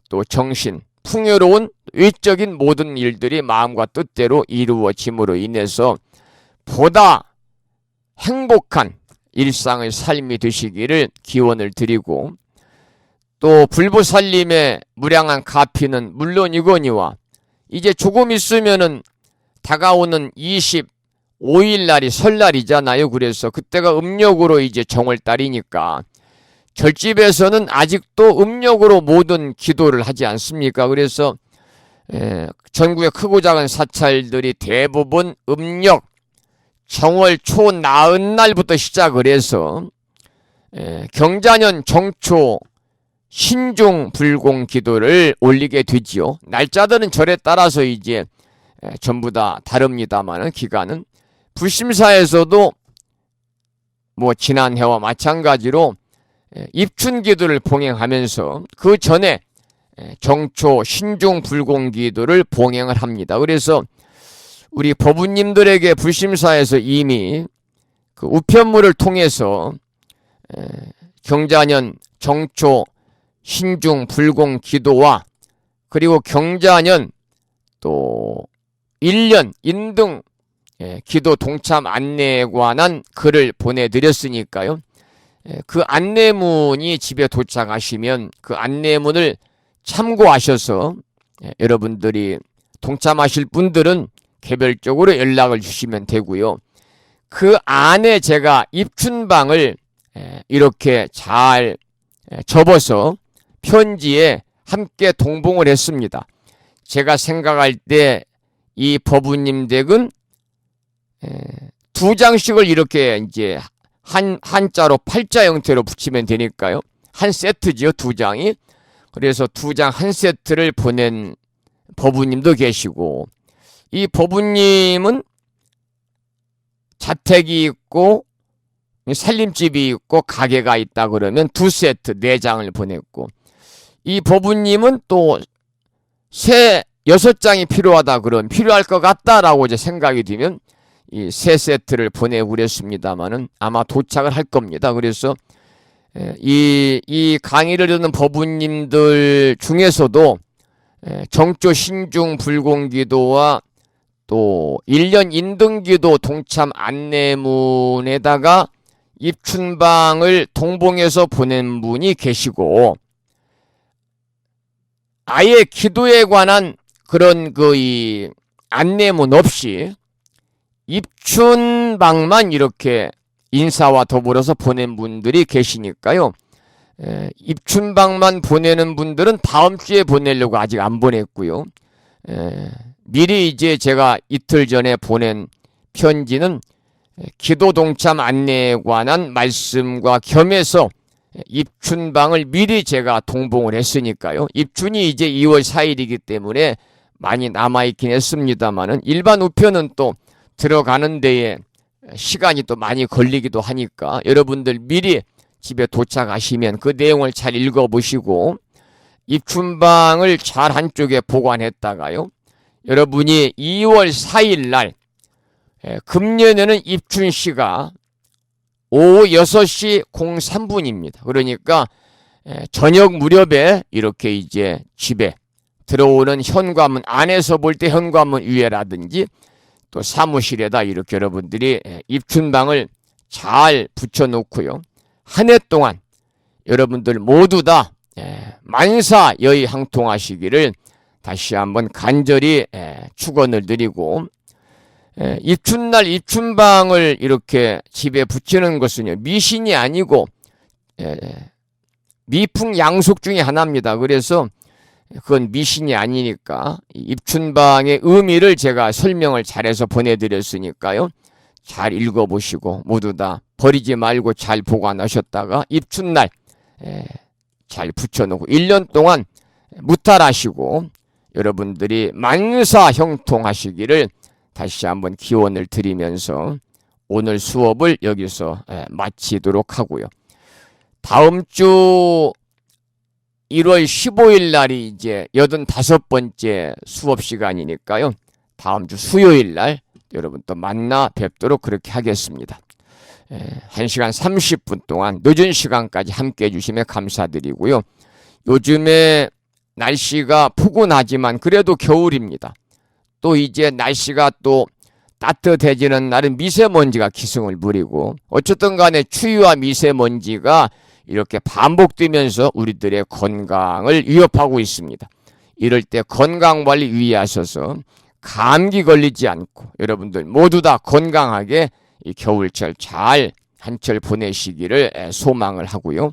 또 정신, 풍요로운 외적인 모든 일들이 마음과 뜻대로 이루어짐으로 인해서 보다 행복한 일상의 삶이 되시기를 기원을 드리고, 또 불보살님의 무량한 가피는 물론이거니와 이제 조금 있으면은 다가오는 25일 날이 설날이잖아요. 그래서 그때가 음력으로 이제 정월달이니까 절집에서는 아직도 음력으로 모든 기도를 하지 않습니까? 그래서 전국의 크고 작은 사찰들이 대부분 음력 정월 초 나은 날부터 시작을 해서 경자년 정초 신중 불공 기도를 올리게 되지요. 날짜들은 절에 따라서 이제 전부 다 다릅니다만 기간은 불심사에서도 뭐 지난해와 마찬가지로 입춘 기도를 봉행하면서 그 전에 정초 신중 불공 기도를 봉행을 합니다. 그래서 우리 법우님들에게 불심사에서 이미 그 우편물을 통해서 경자년 정초 신중 불공 기도와 그리고 경자년 또 1년 인등 기도 동참 안내에 관한 글을 보내드렸으니까요. 그 안내문이 집에 도착하시면 그 안내문을 참고하셔서 여러분들이 동참하실 분들은 개별적으로 연락을 주시면 되고요. 그 안에 제가 입춘방을 이렇게 잘 접어서 편지에 함께 동봉을 했습니다. 제가 생각할 때 이 법우님 댁은 2장씩을 이렇게 이제 한자로 팔자 형태로 붙이면 되니까요. 한 세트지요, 2장이. 그래서 2장 한 세트를 보낸 법우님도 계시고, 이 법우님은 자택이 있고 살림집이 있고 가게가 있다 그러면 2세트 4장을 보냈고, 이 법우님은 또 6장이 필요하다 그러면 필요할 것 같다라고 이제 생각이 되면 이 3세트를 보내고 그랬습니다만은 아마 도착을 할 겁니다. 그래서 이 강의를 듣는 법우님들 중에서도 정조 신중 불공기도와 또 1년 인등기도 동참 안내문에다가 입춘방을 동봉해서 보낸 분이 계시고, 아예 기도에 관한 그런 이 안내문 없이 입춘방만 이렇게 인사와 더불어서 보낸 분들이 계시니까요. 입춘방만 보내는 분들은 다음 주에 보내려고 아직 안 보냈고요. 미리 이제 제가 이틀 전에 보낸 편지는 기도 동참 안내에 관한 말씀과 겸해서 입춘방을 미리 제가 동봉을 했으니까요. 입춘이 이제 2월 4일이기 때문에 많이 남아있긴 했습니다만은 일반 우편은 또 들어가는 데에 시간이 또 많이 걸리기도 하니까 여러분들 미리 집에 도착하시면 그 내용을 잘 읽어보시고 입춘방을 잘 한쪽에 보관했다가요. 여러분이 2월 4일 날 금년에는 입춘시가 오후 6시 03분입니다. 그러니까 저녁 무렵에 이렇게 이제 집에 들어오는 현관문, 안에서 볼 때 현관문 위에라든지 또 사무실에다 이렇게 여러분들이 입춘방을 잘 붙여놓고요. 한 해 동안 여러분들 모두 다 만사 여의항통하시기를 다시 한번 간절히 축원을 드리고, 입춘날 입춘방을 이렇게 집에 붙이는 것은요, 미신이 아니고 미풍양속 중에 하나입니다. 그래서 그건 미신이 아니니까 입춘방의 의미를 제가 설명을 잘해서 보내드렸으니까요. 잘 읽어보시고 모두 다 버리지 말고 잘 보관하셨다가 입춘날 잘 붙여놓고 1년 동안 무탈하시고 여러분들이 만사 형통하시기를 다시 한번 기원을 드리면서 오늘 수업을 여기서 마치도록 하고요. 다음 주 1월 15일 날이 이제 85번째 수업 시간이니까요. 다음 주 수요일 날 여러분 또 만나 뵙도록 그렇게 하겠습니다. 1시간 30분 동안 늦은 시간까지 함께 해주시면 감사드리고요. 요즘에 날씨가 푸근하지만 그래도 겨울입니다. 또 이제 날씨가 또 따뜻해지는 날은 미세먼지가 기승을 부리고 어쨌든 간에 추위와 미세먼지가 이렇게 반복되면서 우리들의 건강을 위협하고 있습니다. 이럴 때 건강관리 유의하셔서 감기 걸리지 않고 여러분들 모두 다 건강하게 이 겨울철 잘 한철 보내시기를 소망을 하고요.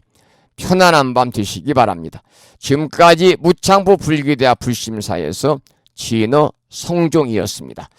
편안한 밤 되시기 바랍니다. 지금까지 무창포 불기대학 불심사에서 진어 성종이었습니다.